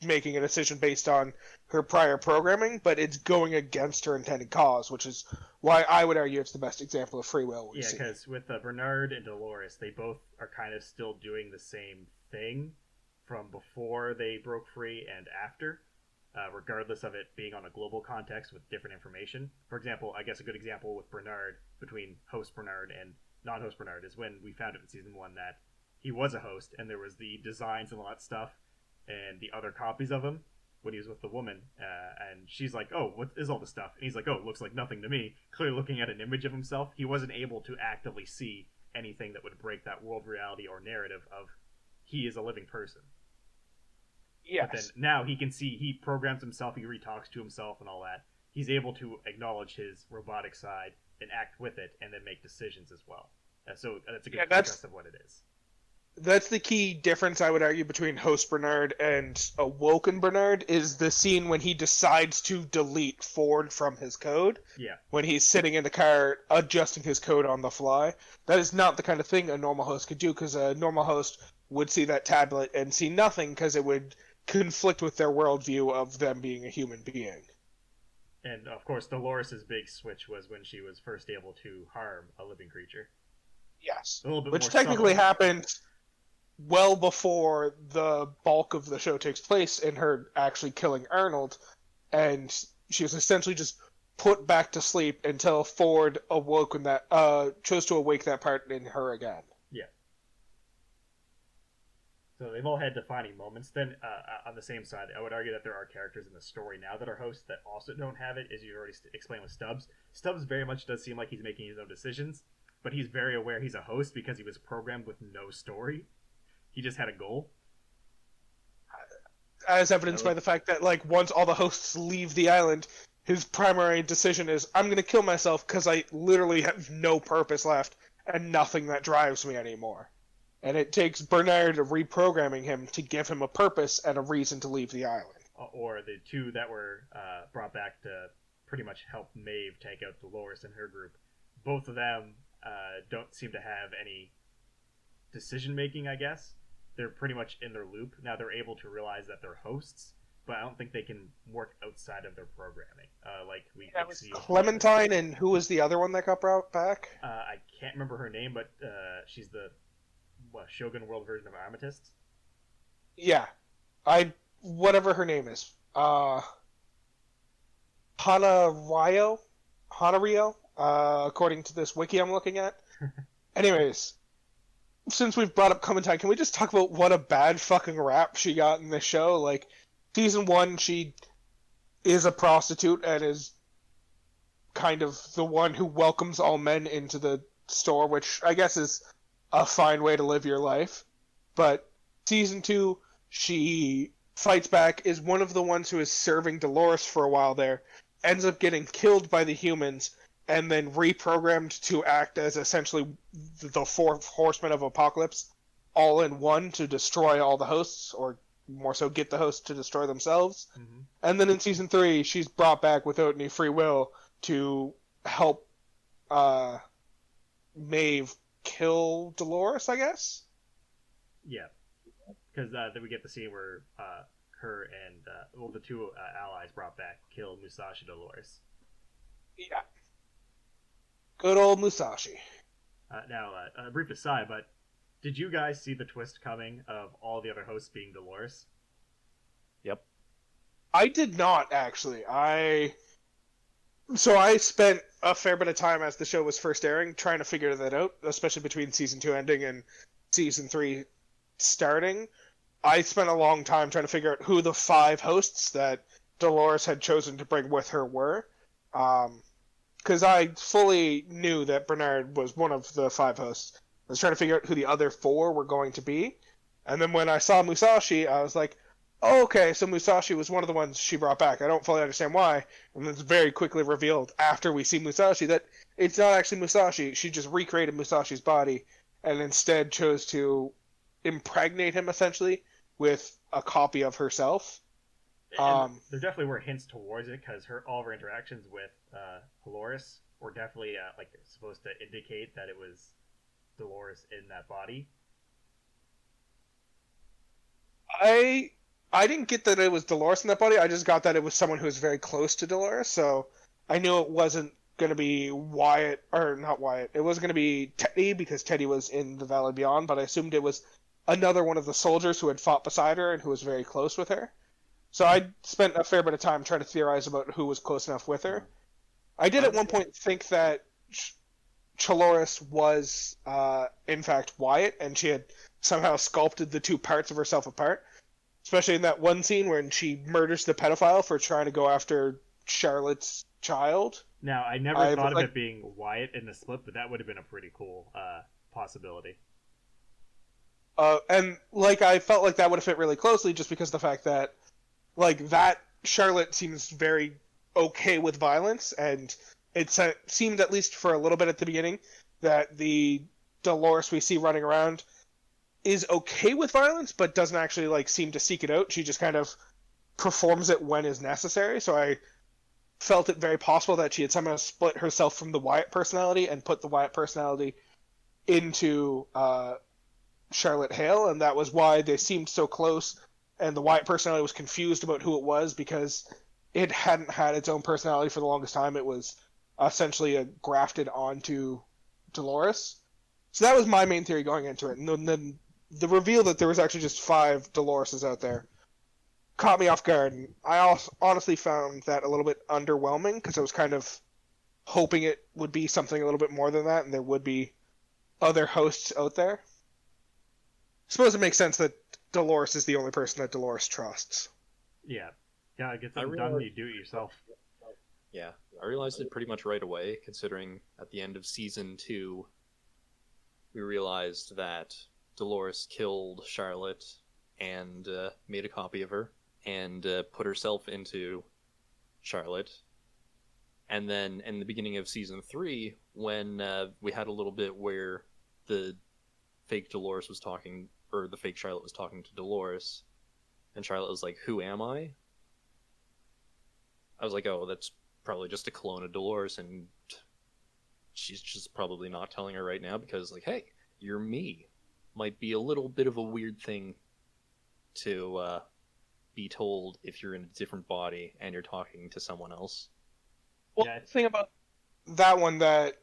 making a decision based on her prior programming, but it's going against her intended cause, which is why I would argue it's the best example of free will we see. Yeah, because with Bernard and Dolores, they both are kind of still doing the same thing from before they broke free and after, regardless of it being on a global context with different information. For example, I guess a good example with Bernard, between host Bernard and non-host Bernard, is when we found out in Season 1 that he was a host, and there was the designs and all that stuff, and the other copies of him when he was with the woman, and she's like, oh, what is all this stuff? And he's like, oh, it looks like nothing to me. Clearly looking at an image of himself, he wasn't able to actively see anything that would break that world reality or narrative of he is a living person. Yes. But then now he can see, he programs himself, he re-talks to himself and all that. He's able to acknowledge his robotic side and act with it and then make decisions as well. So that's a good contrast of what it is. That's the key difference, I would argue, between Host Bernard and Awoken Bernard, is the scene when he decides to delete Ford from his code. Yeah. When he's sitting in the car adjusting his code on the fly. That is not the kind of thing a normal host could do, because a normal host would see that tablet and see nothing, because it would conflict with their worldview of them being a human being. And, of course, Dolores' big switch was when she was first able to harm a living creature. Yes. A little bit Which more technically subtle. happened well before the bulk of the show takes place in her actually killing Arnold, and she was essentially just put back to sleep until Ford awoke when that chose to awake that part in her again. Yeah. So they've all had defining moments. Then on the same side, I would argue that there are characters in the story now that are hosts that also don't have it, as you already explained with Stubbs. Stubbs very much does seem like he's making his own decisions, but he's very aware he's a host because he was programmed with no story. He just had a goal. As evidenced by the fact that, like, once all the hosts leave the island, his primary decision is, I'm going to kill myself because I literally have no purpose left and nothing that drives me anymore. And it takes Bernard reprogramming him to give him a purpose and a reason to leave the island. Or the two that were brought back to pretty much help Maeve take out Dolores and her group. Both of them don't seem to have any decision making, I guess. They're pretty much in their loop. Now they're able to realize that they're hosts, but I don't think they can work outside of their programming. See Clementine, and who was the other one that got brought back? I can't remember her name, but she's the Shogun World version of Amethyst. Yeah, whatever her name is. Hanario, according to this wiki I'm looking at. Anyways, since we've brought up Clementine, can we just talk about what a bad fucking rap she got in this show? Like, season 1, she is a prostitute and is kind of the one who welcomes all men into the store, which I guess is a fine way to live your life. But season 2, she fights back, is one of the ones who is serving Dolores for a while there, ends up getting killed by the humans, and then reprogrammed to act as essentially the 4 horsemen of apocalypse, all in one to destroy all the hosts, or more so get the hosts to destroy themselves. Mm-hmm. And then in season 3, she's brought back without any free will to help Maeve kill Dolores, I guess? Yeah. Because then we get the scene where her and the 2 allies brought back kill Musashi Dolores. Yeah. Good old Musashi. Now, a brief aside, but did you guys see the twist coming of all the other hosts being Dolores? Yep. I did not, actually. So I spent a fair bit of time as the show was first airing trying to figure that out, especially between season 2 ending and season 3 starting. I spent a long time trying to figure out who the 5 hosts that Dolores had chosen to bring with her were. Because I fully knew that Bernard was one of the 5 hosts. I was trying to figure out who the other 4 were going to be. And then when I saw Musashi, I was like, oh, okay, so Musashi was one of the ones she brought back. I don't fully understand why. And then it's very quickly revealed after we see Musashi that it's not actually Musashi. She just recreated Musashi's body and instead chose to impregnate him, essentially, with a copy of herself. There definitely were hints towards it, because all of her interactions with Dolores were definitely supposed to indicate that it was Dolores in that body. I didn't get that it was Dolores in that body. I just got that it was someone who was very close to Dolores. So I knew it wasn't going to be Wyatt, or not Wyatt. It wasn't going to be Teddy, because Teddy was in the Valley Beyond. But I assumed it was another one of the soldiers who had fought beside her and who was very close with her. So I spent a fair bit of time trying to theorize about who was close enough with her. I did at one point think that Dolores was, in fact, Wyatt, and she had somehow sculpted the 2 parts of herself apart. Especially in that one scene when she murders the pedophile for trying to go after Charlotte's child. Now, I never thought of it being Wyatt in the split, but that would have been a pretty cool possibility. And I felt like that would have fit really closely just because of the fact that, that Charlotte seems very okay with violence, and it seemed, at least for a little bit at the beginning, that the Dolores we see running around is okay with violence, but doesn't actually seem to seek it out. She just kind of performs it when is necessary. So I felt it very possible that she had somehow split herself from the Wyatt personality and put the Wyatt personality into Charlotte Hale, and that was why they seemed so close. And the Wyatt personality was confused about who it was because it hadn't had its own personality for the longest time. It was essentially grafted onto Dolores. So that was my main theory going into it. And then the reveal that there was actually just 5 Doloreses out there caught me off guard. And I honestly found that a little bit underwhelming, because I was kind of hoping it would be something a little bit more than that, and there would be other hosts out there. I suppose it makes sense that Dolores is the only person that Dolores trusts. Yeah. Yeah, get something done, you do it yourself. Yeah, I realized it pretty much right away, considering at the end of season 2, we realized that Dolores killed Charlotte and made a copy of her and put herself into Charlotte. And then in the beginning of season 3, when we had a little bit where the fake Dolores was talking, or the fake Charlotte was talking to Dolores, and Charlotte was like, "Who am I?" I was like, "Oh, that's probably just a clone of Dolores, and she's just probably not telling her right now because, like, hey, you're me. Might be a little bit of a weird thing to be told if you're in a different body and you're talking to someone else. Well, Yeah. the thing about that one that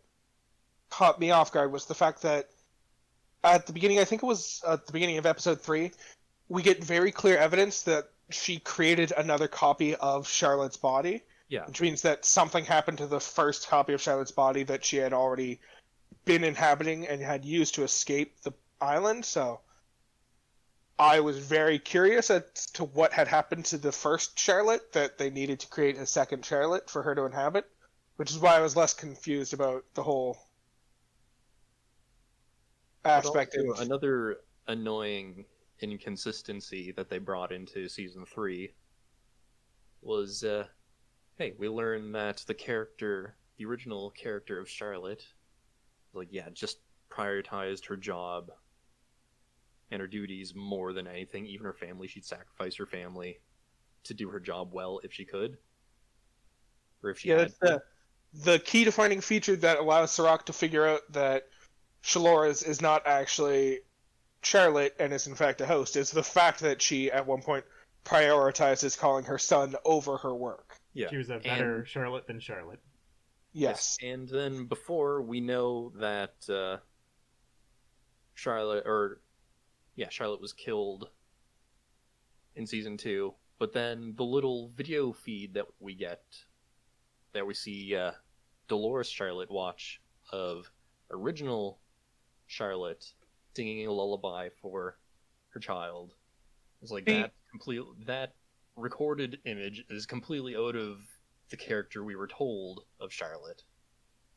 caught me off guard was the fact that at the beginning, I think it was at the beginning of episode 3, we get very clear evidence that she created another copy of Charlotte's body. Yeah. Which means that something happened to the first copy of Charlotte's body that she had already been inhabiting and had used to escape the island. So I was very curious as to what had happened to the first Charlotte, that they needed to create a second Charlotte for her to inhabit, which is why I was less confused about the whole aspect Also, of... another annoying inconsistency that they brought into season 3 was, hey, we learned that the original character of Charlotte, like, yeah, just prioritized her job and her duties more than anything. Even her family, she'd sacrifice her family to do her job well if she could. Or if she had that's the key defining feature that allows Sirach to figure out that Dolores is not actually Charlotte and is in fact a host, is the fact that she at one point prioritizes calling her son over her work. Yeah. She was a better Charlotte than Charlotte. Yes. And then before, we know that Charlotte was killed in season 2, but then the little video feed that we get, that we see Dolores Charlotte watch of original Charlotte singing a lullaby for her child. It's like that recorded image is completely out of the character we were told of Charlotte.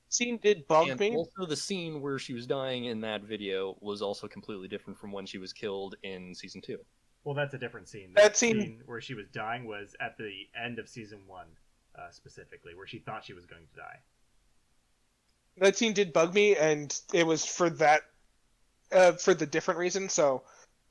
Scene did bug And me. also the scene where she was dying in that video was also completely different from when she was killed in season 2. Well, that's a different scene. That scene where she was dying was at the end of season 1, specifically, where she thought she was going to die. That scene did bug me, and it was for that, for the different reason. So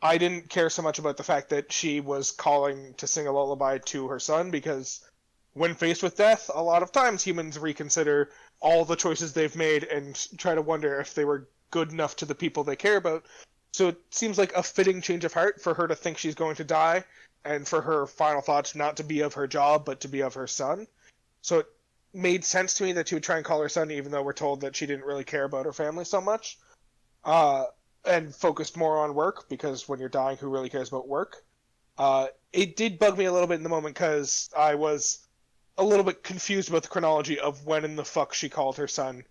I didn't care so much about the fact that she was calling to sing a lullaby to her son, because when faced with death, a lot of times humans reconsider all the choices they've made and try to wonder if they were good enough to the people they care about. So it seems like a fitting change of heart for her to think she's going to die, and for her final thoughts not to be of her job, but to be of her son. So it made sense to me that she would try and call her son, even though we're told that she didn't really care about her family so much. And focused more on work, because when you're dying, who really cares about work? It did bug me a little bit in the moment, because I was a little bit confused about the chronology of when in the fuck she called her son,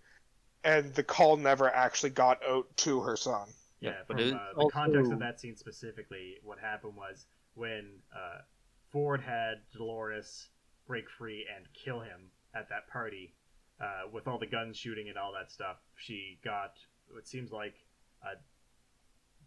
and the call never actually got out to her son. Yeah, but from it the also... context of that scene specifically, what happened was when Ford had Dolores break free and kill him at that party, with all the guns shooting and all that stuff, she got what seems like a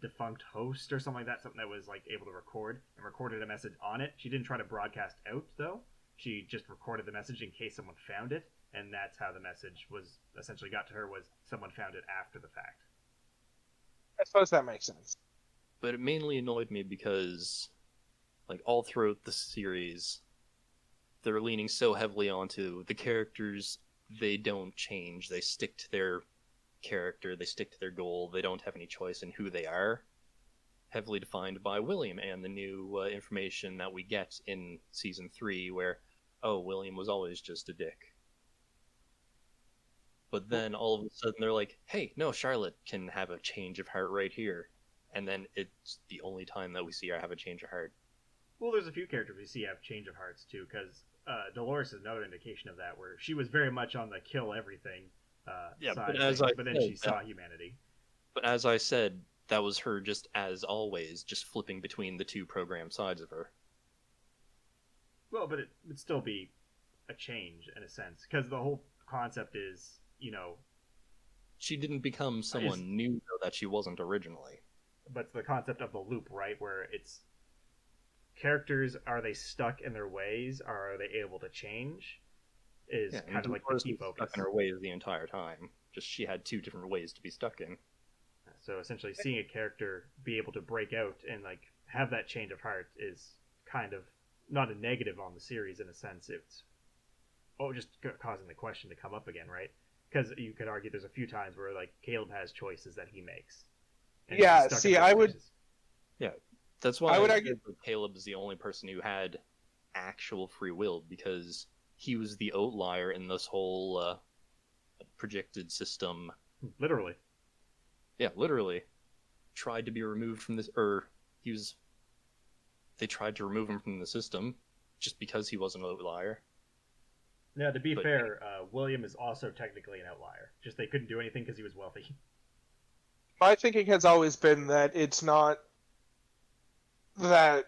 defunct host or something like that, something that was like able to record, and recorded a message on it. She didn't try to broadcast out, though. She just recorded the message in case someone found it, and that's how the message was essentially got to her, was someone found it after the fact. I suppose that makes sense. But it mainly annoyed me because, like, all throughout the series, they're leaning so heavily onto the characters. They don't change. They stick to their character. They stick to their goal. They don't have any choice in who they are. Heavily defined by William and the new information that we get in season 3, where, oh, William was always just a dick. But then all of a sudden they're like, hey, no, Charlotte can have a change of heart right here. And then it's the only time that we see her have a change of heart. Well, there's a few characters we see have change of hearts, too, because Dolores is another indication of that, where she was very much on the kill everything side, but then she saw humanity. But as I said, that was her just as always, just flipping between the two program sides of her. Well, but it would still be a change, in a sense, because the whole concept is, you know... She didn't become someone new, though, that she wasn't originally. But the concept of the loop, right, where it's... characters, are they stuck in their ways, or are they able to change? Is kind of like the key focus. Stuck in her ways the entire time. Just she had two different ways to be stuck in. So essentially, seeing a character be able to break out and like have that change of heart is kind of not a negative on the series in a sense. It's just causing the question to come up again, right? Because you could argue there's a few times where like Caleb has choices that he makes. And he's Yeah, stuck see, in those I would. choices. Yeah, that's why I would said argue- that Caleb is the only person who had actual free will, because he was the outlier in this whole projected system. Literally. Yeah, literally. Tried to be removed from this, or they tried to remove him from the system just because he was an outlier. Yeah, to be But- fair, William is also technically an outlier. Just they couldn't do anything because he was wealthy. My thinking has always been that it's not that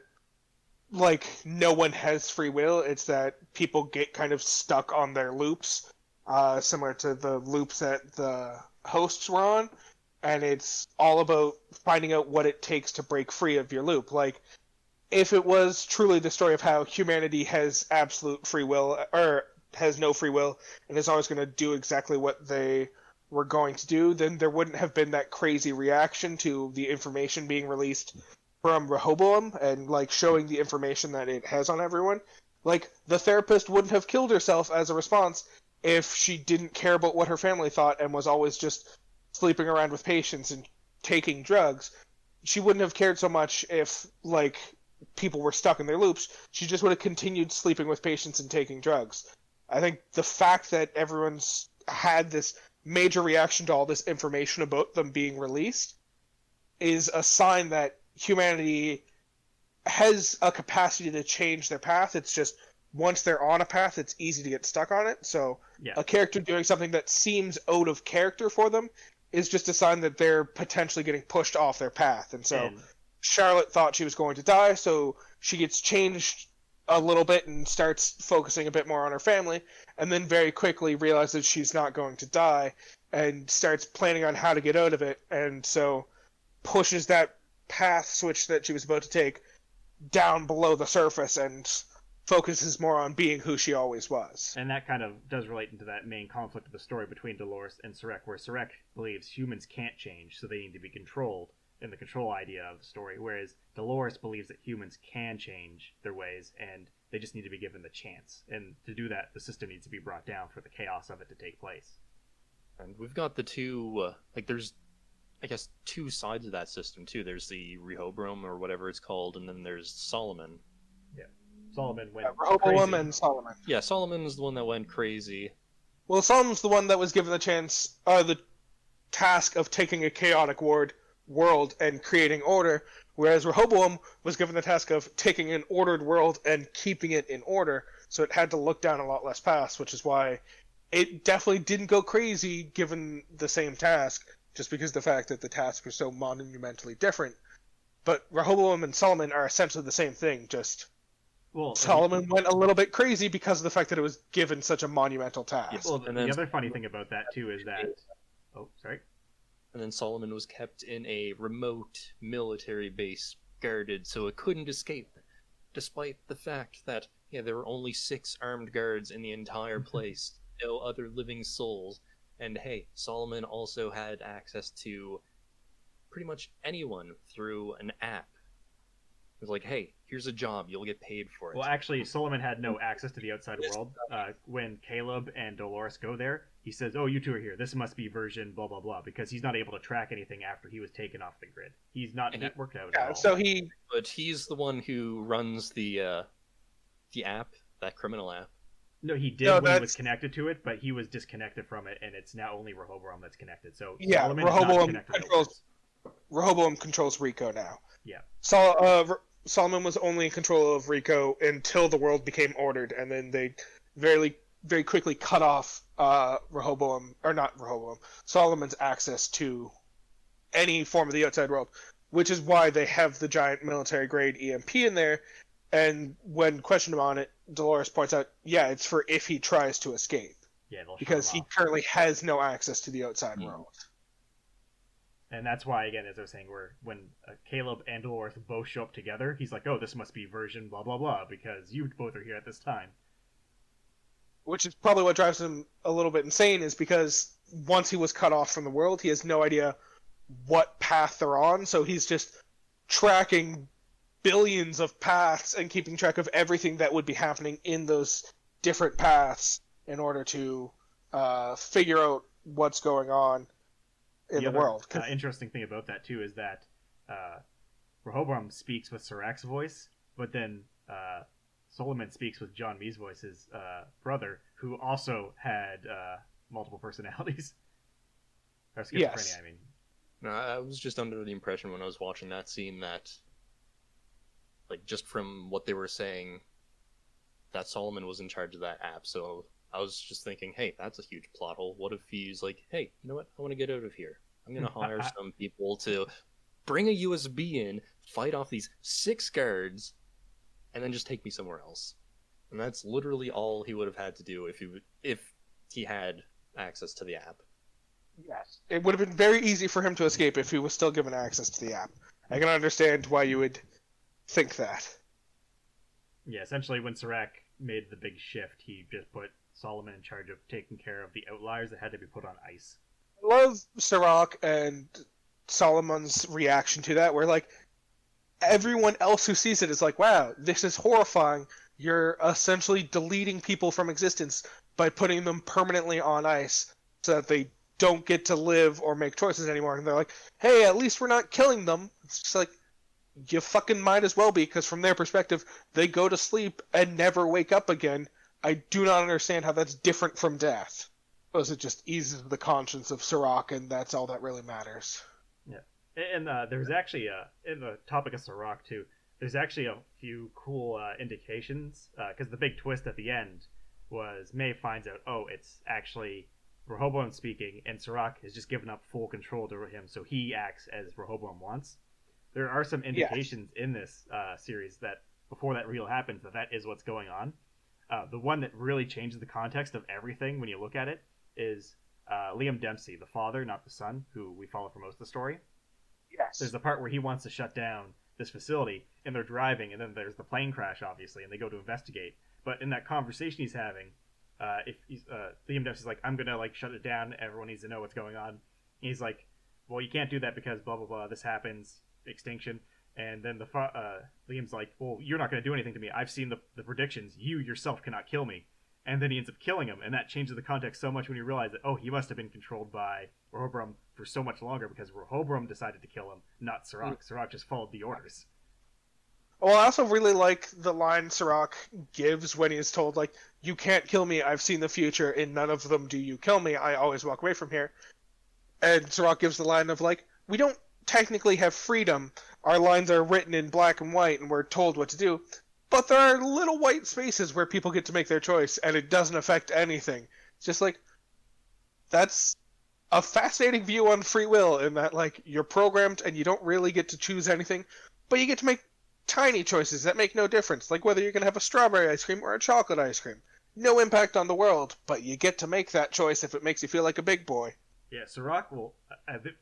like no one has free will. It's that people get kind of stuck on their loops, similar to the loops that the hosts were on, and it's all about finding out what it takes to break free of your loop. Like, if it was truly the story of how humanity has absolute free will, or has no free will, and is always going to do exactly what they were going to do, then there wouldn't have been that crazy reaction to the information being released from Rehoboam and like showing the information that it has on everyone. Like, the therapist wouldn't have killed herself as a response if she didn't care about what her family thought and was always just sleeping around with patients and taking drugs. She wouldn't have cared so much if like people were stuck in their loops. She just would have continued sleeping with patients and taking drugs. I think the fact that everyone's had this major reaction to all this information about them being released is a sign that humanity has a capacity to change their path. It's just once they're on a path, it's easy to get stuck on it. So Yeah. a character doing something that seems out of character for them is just a sign that they're potentially getting pushed off their path. And so And Charlotte thought she was going to die, so she gets changed a little bit and starts focusing a bit more on her family, and then very quickly realizes she's not going to die and starts planning on how to get out of it, and so pushes that path switch that she was about to take down below the surface and focuses more on being who she always was. And that kind of does relate into that main conflict of the story between Dolores and Sarek, where Sarek believes humans can't change, so they need to be controlled, in the control idea of the story, whereas Dolores believes that humans can change their ways, and they just need to be given the chance. And to do that, the system needs to be brought down for the chaos of it to take place. And we've got the two, there's, I guess, two sides of that system, too. There's the Rehoboam, or whatever it's called, and then there's Solomon. Solomon went Rehoboam crazy. and Solomon. Yeah, Solomon was the one that went crazy. Well, Solomon's the one that was given the chance, the task of taking a chaotic world and creating order, whereas Rehoboam was given the task of taking an ordered world and keeping it in order, so it had to look down a lot less paths, which is why it definitely didn't go crazy given the same task, just because of the fact that the tasks were so monumentally different. But Rehoboam and Solomon are essentially the same thing, just Well, Solomon went a little bit crazy because of the fact that it was given such a monumental task. Yes. well, And the then- other funny thing about that too is that. Oh, sorry. And then Solomon was kept in a remote military base, guarded so it couldn't escape, despite the fact that, there were only 6 armed guards in the entire place, no other living souls, and hey, Solomon also had access to pretty much anyone through an app. It was like, hey, here's a job, you'll get paid for it. Well, actually, Solomon had no access to the outside world. When Caleb and Dolores go there, he says, "Oh, you two are here. This must be version blah blah blah," because he's not able to track anything after he was taken off the grid. He's not And he- networked out at Yeah, all. so he But he's the one who runs the app, that criminal app. No, he did No, when he that's- was connected to it, but he was disconnected from it, and it's now only Rehoboam that's connected. So Yeah, Solomon is not Rehoboam connected controls- outwards. Rehoboam controls Rico now. Yeah. Solomon was only in control of Rico until the world became ordered, and then they very quickly cut off Solomon's access to any form of the outside world, which is why they have the giant military-grade EMP in there, and when questioned on it, Dolores points out, yeah, it's for if he tries to escape, Yeah, they'll shut because him he off. currently has no access to the outside Hmm. world. And that's why, again, as I was saying, when Caleb and Dolores both show up together, he's like, "Oh, this must be version blah blah blah," because you both are here at this time. Which is probably what drives him a little bit insane, is because once he was cut off from the world, he has no idea what path they're on, so he's just tracking billions of paths and keeping track of everything that would be happening in those different paths in order to figure out what's going on in the world. Interesting thing about that too is that Rehoboam speaks with Sirach's voice, but then Solomon speaks with John Mee's voice, his brother, who also had multiple personalities. Or schizophrenia, Yes. I mean. No, I was just under the impression when I was watching that scene that, like, just from what they were saying, that Solomon was in charge of that app. So I was just thinking, hey, that's a huge plot hole. What if he's like, hey, you know what? I want to get out of here. I'm going to hire some people to bring a USB in, fight off these 6 guards, and then just take me somewhere else. And that's literally all he would have had to do if he had access to the app. Yes. It would have been very easy for him to escape if he was still given access to the app. I can understand why you would think that. Yeah, essentially when Sirach made the big shift, he just put Solomon in charge of taking care of the outliers that had to be put on ice. I love Sirach and Solomon's reaction to that, where, like, everyone else who sees it is like, wow, this is horrifying. You're essentially deleting people from existence by putting them permanently on ice so that they don't get to live or make choices anymore. And they're like, hey, at least we're not killing them. It's just like, you fucking might as well be, because from their perspective, they go to sleep and never wake up again. I do not understand how that's different from death. Because it just eases the conscience of Sirach, and that's all that really matters. Yeah. And there's actually, in the topic of Sirach too, there's actually a few cool indications, because the big twist at the end was May finds out, oh, it's actually Rehoboam speaking, and Sirach has just given up full control to him, so he acts as Rehoboam wants. There are some indications in this series that before that reveal happens that is what's going on. The one that really changes the context of everything when you look at it is Liam Dempsey, the father, not the son, who we follow for most of the story. Yes. There's the part where he wants to shut down this facility, and they're driving, and then there's the plane crash, obviously, and they go to investigate. But in that conversation he's having, Liam Dempsey's like, I'm gonna shut it down. Everyone needs to know what's going on. And he's like, well, you can't do that because blah blah blah. This happens, extinction. And then Liam's like, well, you're not gonna do anything to me. I've seen the predictions. You yourself cannot kill me. And then he ends up killing him, and that changes the context so much when you realize that, oh, he must have been controlled by Rehoboam for so much longer because Rehoboam decided to kill him, not Sirach. Sirach just followed the orders. Well, I also really like the line Sirach gives when he's told, like, you can't kill me, I've seen the future, in none of them do you kill me, I always walk away from here. And Sirach gives the line of, like, we don't technically have freedom, our lines are written in black and white and we're told what to do, but there are little white spaces where people get to make their choice, and it doesn't affect anything. It's just like, that's a fascinating view on free will, in that, like, you're programmed and you don't really get to choose anything, but you get to make tiny choices that make no difference, like whether you're going to have a strawberry ice cream or a chocolate ice cream. No impact on the world, but you get to make that choice if it makes you feel like a big boy. Yeah, Sirach will...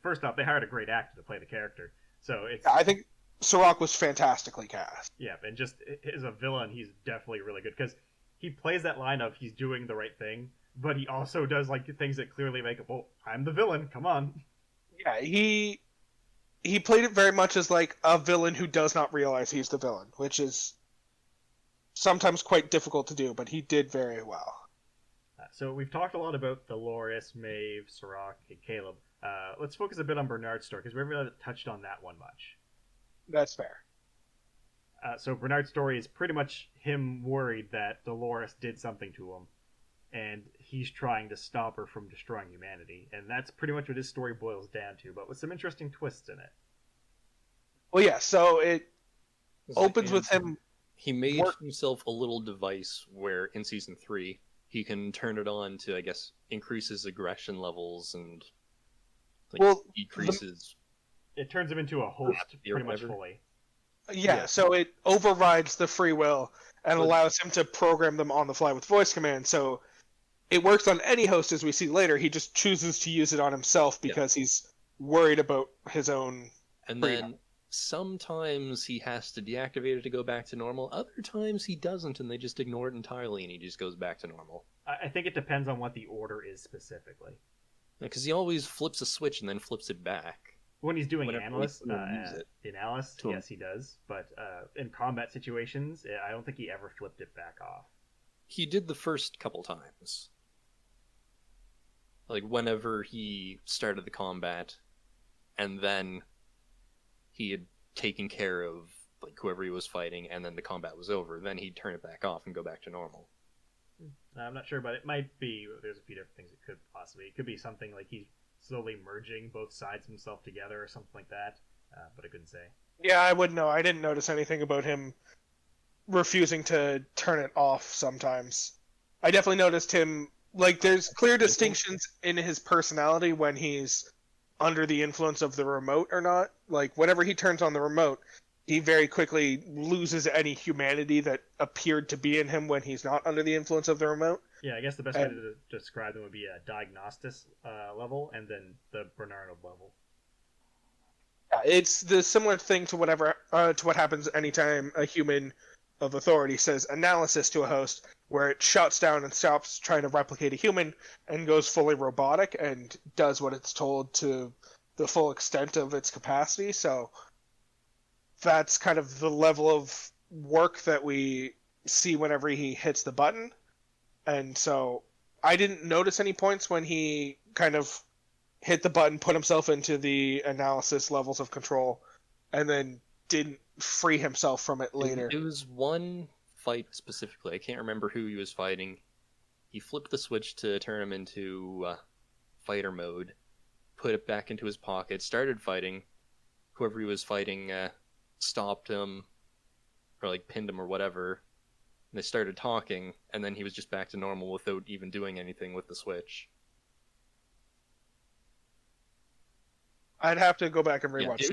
first off, they hired a great actor to play the character, so it's... I think Sirach was fantastically cast. Yeah, and just as a villain, he's definitely really good, because he plays that line of he's doing the right thing, but he also does things that clearly make it, well, I'm the villain, come on. Yeah, he played it very much as, like, a villain who does not realize he's the villain, which is sometimes quite difficult to do, but he did very well. So we've talked a lot about Dolores, Maeve, Sirach, and Caleb. Let's focus a bit on Bernard's story, because we haven't really touched on that one much. That's fair. So Bernard's story is pretty much him worried that Dolores did something to him, and he's trying to stop her from destroying humanity. And that's pretty much what his story boils down to, but with some interesting twists in it. Well, yeah, so it opens with him... He made himself a little device where, in Season 3, he can turn it on to, I guess, increase his aggression levels and decreases... It turns him into a host pretty much fully. Yeah, so it overrides the free will and allows him to program them on the fly with voice command. So it works on any host, as we see later. He just chooses to use it on himself because he's worried about his own freedom. Then sometimes he has to deactivate it to go back to normal. Other times he doesn't, and they just ignore it entirely, and he just goes back to normal. I think it depends on what the order is specifically. Because he always flips a switch and then flips it back. When he's doing Analyst, in Alice, yes, he does. But in combat situations, I don't think he ever flipped it back off. He did the first couple times. Like, whenever he started the combat, and then he had taken care of, like, whoever he was fighting, and then the combat was over, then he'd turn it back off and go back to normal. I'm not sure, but it might be. There's a few different things it could possibly. It could be something like he's slowly merging both sides of himself together, or something like that. But I couldn't say. Yeah, I wouldn't know. I didn't notice anything about him refusing to turn it off sometimes. I definitely noticed him, like, there's clear distinctions in his personality when he's under the influence of the remote or not. Like, whenever he turns on the remote, he very quickly loses any humanity that appeared to be in him when he's not under the influence of the remote. Yeah, I guess the best way to describe them would be a diagnosis level and then the Bernarnold level. It's the similar thing to what happens anytime a human of authority says analysis to a host, where it shuts down and stops trying to replicate a human and goes fully robotic and does what it's told to the full extent of its capacity. So that's kind of the level of work that we see whenever he hits the button. And so I didn't notice any points when he kind of hit the button, put himself into the analysis levels of control, and then didn't free himself from it later. It was one fight specifically. I can't remember who he was fighting. He flipped the switch to turn him into fighter mode, put it back into his pocket, started fighting. Whoever he was fighting stopped him, or like pinned him or whatever. And they started talking, and then he was just back to normal without even doing anything with the switch. I'd have to go back and rewatch.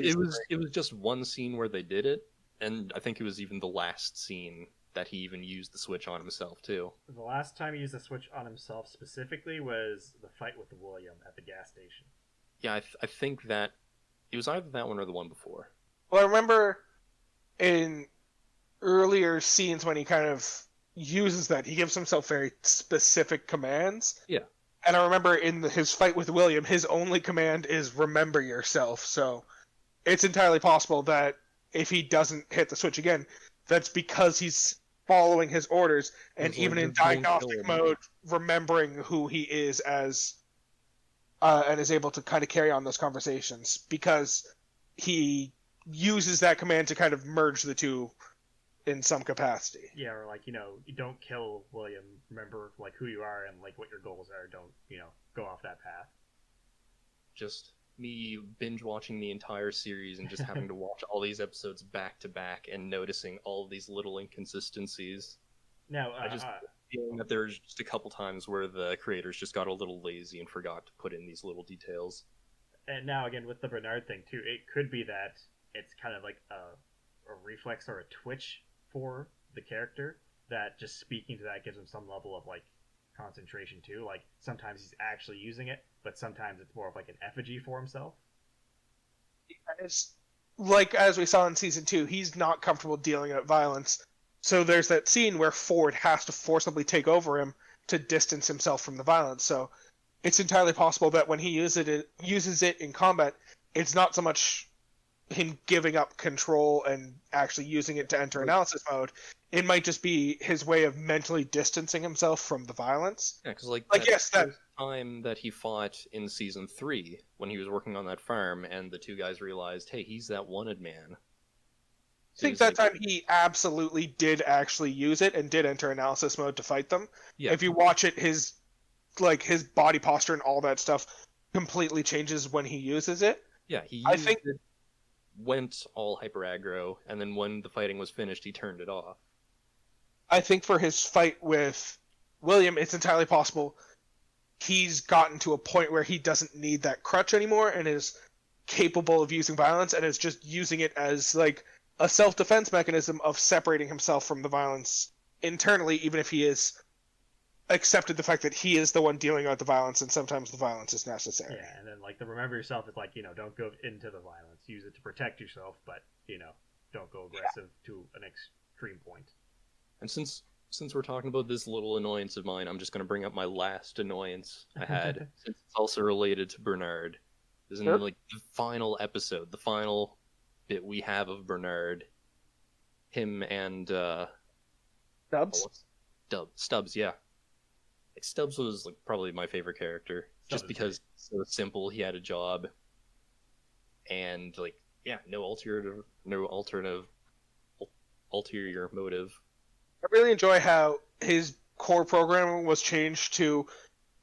It was just one scene where they did it, and I think it was even the last scene that he even used the switch on himself too. The last time he used the switch on himself specifically was the fight with William at the gas station. Yeah, I think that it was either that one or the one before. Well, I remember in earlier scenes when he kind of uses that, he gives himself very specific commands. Yeah. And I remember in his fight with William, his only command is remember yourself. So it's entirely possible that if he doesn't hit the switch again, that's because he's following his orders and even in diagnostic mode, remembering who he is as, and is able to kind of carry on those conversations because he uses that command to kind of merge the two in some capacity. Yeah, or like, you don't kill William. Remember, like, who you are and, like, what your goals are. Don't, go off that path. Just me binge-watching the entire series and just having to watch all these episodes back-to-back and noticing all of these little inconsistencies. Now, I just feeling that there's just a couple times where the creators just got a little lazy and forgot to put in these little details. And now, again, with the Bernard thing, too, it could be that it's kind of like a reflex or a twitch for the character that just speaking to that gives him some level of, like, concentration, too. Like, sometimes he's actually using it, but sometimes it's more of, like, an effigy for himself. It's like, as we saw in Season 2, he's not comfortable dealing out violence. So there's that scene where Ford has to forcibly take over him to distance himself from the violence. So it's entirely possible that when he uses it in combat, it's not so much him giving up control and actually using it to enter analysis mode. It might just be his way of mentally distancing himself from the violence. Yeah, because that time that he fought in Season 3, when he was working on that farm, and the two guys realized, hey, he's that wanted man. I think that time he absolutely did actually use it and did enter analysis mode to fight them. Yeah. If you watch it, his body posture and all that stuff completely changes when he uses it. Yeah, went all hyper aggro, and then when the fighting was finished, he turned it off. I think for his fight with William, it's entirely possible he's gotten to a point where he doesn't need that crutch anymore and is capable of using violence and is just using it as, like, a self-defense mechanism of separating himself from the violence internally, even if he is accepted the fact that he is the one dealing out the violence and sometimes the violence is necessary. Yeah, and then, like, the remember yourself is like, don't go into the violence. Use it to protect yourself, but, don't go aggressive to an extreme point. And since we're talking about this little annoyance of mine, I'm just going to bring up my last annoyance I had, since it's also related to Bernard. This is like the final episode, the final bit we have of Bernard, him and Stubbs? Stubbs, yeah. Like, Stubbs was, like, probably my favorite character. just because it's so simple. He had a job, and like, yeah, no ulterior motive. I really enjoy how his core programming was changed to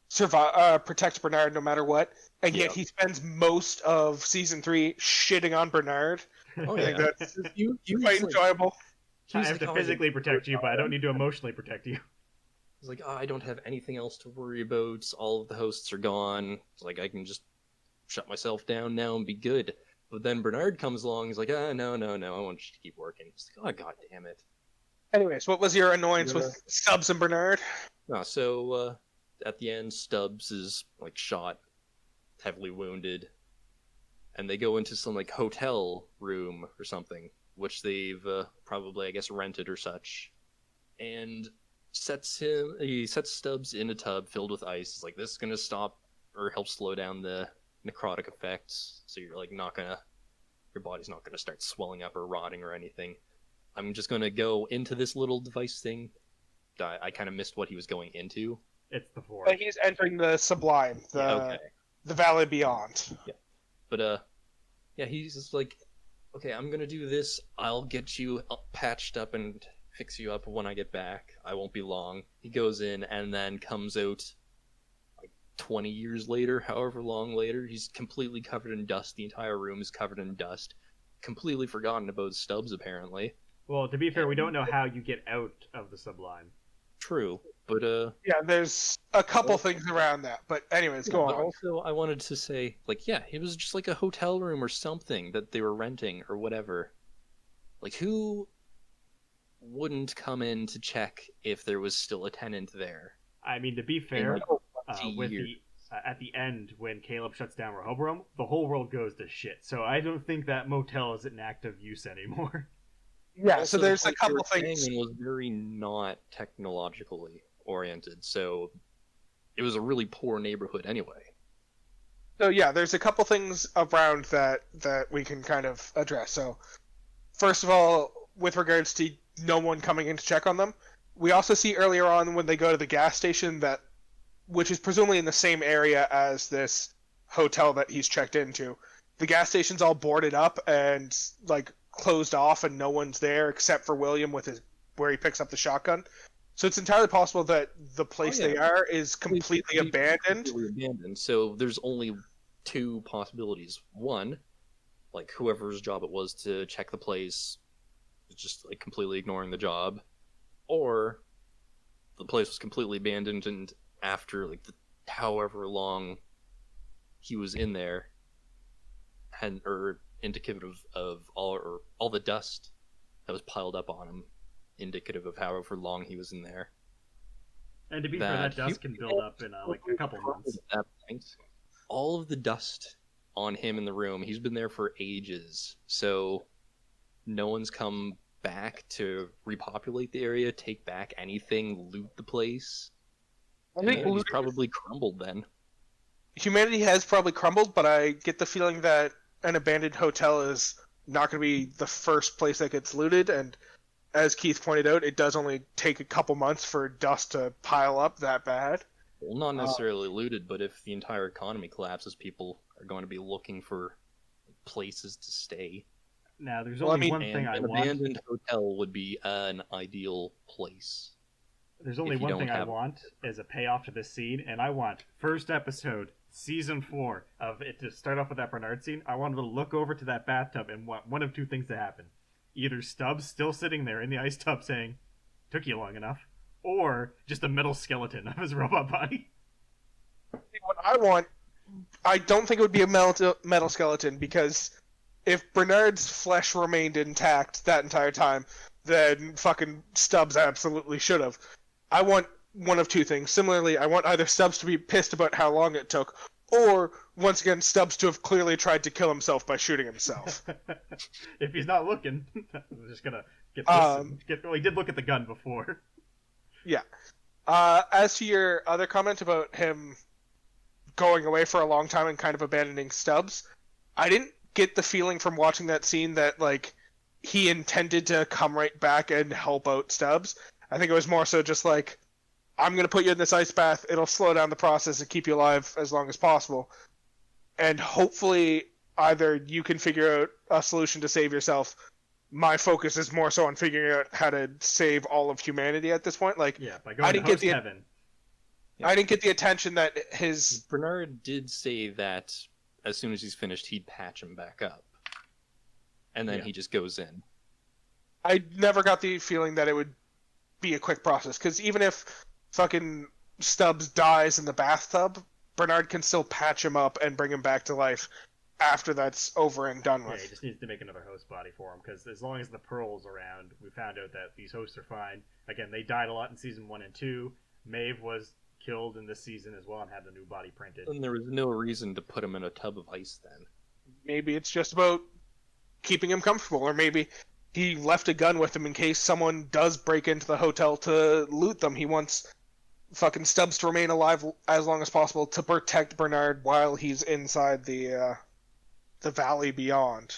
survive, protect Bernard no matter what, and yet he spends most of season 3 shitting on Bernard. Oh I think yeah, that's quite enjoyable. I have to physically protect you, but I don't need to emotionally protect you. He's like, oh, I don't have anything else to worry about. All of the hosts are gone. It's like, I can just shut myself down now and be good. But then Bernard comes along. He's like, no, I want you to keep working. He's like, oh, god damn it. Anyways, what was your annoyance with Stubbs and Bernard? So at the end, Stubbs is like shot, heavily wounded, and they go into some like hotel room or something, which they've probably, I guess, rented or such, and he sets Stubbs in a tub filled with ice. It's like, this is gonna stop or help slow down the necrotic effects, so you're like your body's not gonna start swelling up or rotting or anything. I'm just gonna go into this little device thing. I kind of missed what he was going into. It's the Forge. He's entering the Sublime, the Valley Beyond. Yeah, but yeah, he's just like, okay, I'm gonna do this. I'll get you patched up and fix you up when I get back. I won't be long. He goes in and then comes out like 20 years later, however long later. He's completely covered in dust. The entire room is covered in dust. Completely forgotten about Stubbs, apparently. Well, to be fair, we don't know how you get out of the Sublime. True, but yeah, there's a couple things around that. But anyways, go on. Also, I wanted to say, like, yeah, it was just like a hotel room or something that they were renting or whatever. Like, who wouldn't come in to check if there was still a tenant there? I mean, to be fair, with at the end when Caleb shuts down Rehoboam, the whole world goes to shit. So I don't think that motel is in active use anymore. Yeah, Also, so there's a couple things. It was very not technologically oriented, so it was a really poor neighborhood anyway. So yeah, there's a couple things around that we can kind of address. So first of all, with regards to no one coming in to check on them, we also see earlier on when they go to the gas station which is presumably in the same area as this hotel that he's checked into. The gas station's all boarded up and like closed off, and no one's there except for William where he picks up the shotgun. So it's entirely possible that the place they are is completely abandoned. So there's only two possibilities. One, like whoever's job it was to check the place is just like completely ignoring the job, or the place was completely abandoned, and after like however long he was in there, or indicative of all the dust that was piled up on him, indicative of however long he was in there. And to be fair, that dust can build up in like a couple months. At that point, all of the dust on him in the room, he's been there for ages, so no one's come back to repopulate the area, take back anything, loot the place. I think he's probably crumbled then. Humanity has probably crumbled, but I get the feeling that an abandoned hotel is not going to be the first place that gets looted, and as Keith pointed out, it does only take a couple months for dust to pile up that bad. Well, not necessarily looted, but if the entire economy collapses, people are going to be looking for places to stay. Now, there's only one thing I want. An abandoned hotel would be an ideal place. There's only one thing I want as a payoff to this scene, and I want first episode, season 4 of it to start off with that Bernard scene. I want him to look over to that bathtub and want one of two things to happen. Either Stubbs still sitting there in the ice tub saying, "Took you long enough," or just a metal skeleton of his robot body. What I want, I don't think it would be a metal skeleton, because if Bernard's flesh remained intact that entire time, then fucking Stubbs absolutely should have. I want one of two things. Similarly, I want either Stubbs to be pissed about how long it took, or, once again, Stubbs to have clearly tried to kill himself by shooting himself. If he's not looking, I'm just gonna get this. Well, he did look at the gun before. Yeah. As to your other comment about him going away for a long time and kind of abandoning Stubbs, I didn't get the feeling from watching that scene that, like, he intended to come right back and help out Stubbs. I think it was more so just like, I'm going to put you in this ice bath. It'll slow down the process and keep you alive as long as possible. And hopefully either you can figure out a solution to save yourself. My focus is more so on figuring out how to save all of humanity at this point. Like, Yeah, by going to host heaven. I didn't get the attention that his... Bernard did say that as soon as he's finished, he'd patch him back up. And then he just goes in. I never got the feeling that it would be a quick process, because even if fucking Stubbs dies in the bathtub, Bernard can still patch him up and bring him back to life after that's over and done with. Yeah, he just needs to make another host body for him, because as long as the Pearl's around, we found out that these hosts are fine. Again, they died a lot in Season 1 and 2. Maeve was killed in this season as well and had a new body printed. And there was no reason to put him in a tub of ice then. Maybe it's just about keeping him comfortable, or maybe he left a gun with him in case someone does break into the hotel to loot them. He wants fucking Stubbs to remain alive as long as possible to protect Bernard while he's inside the valley beyond.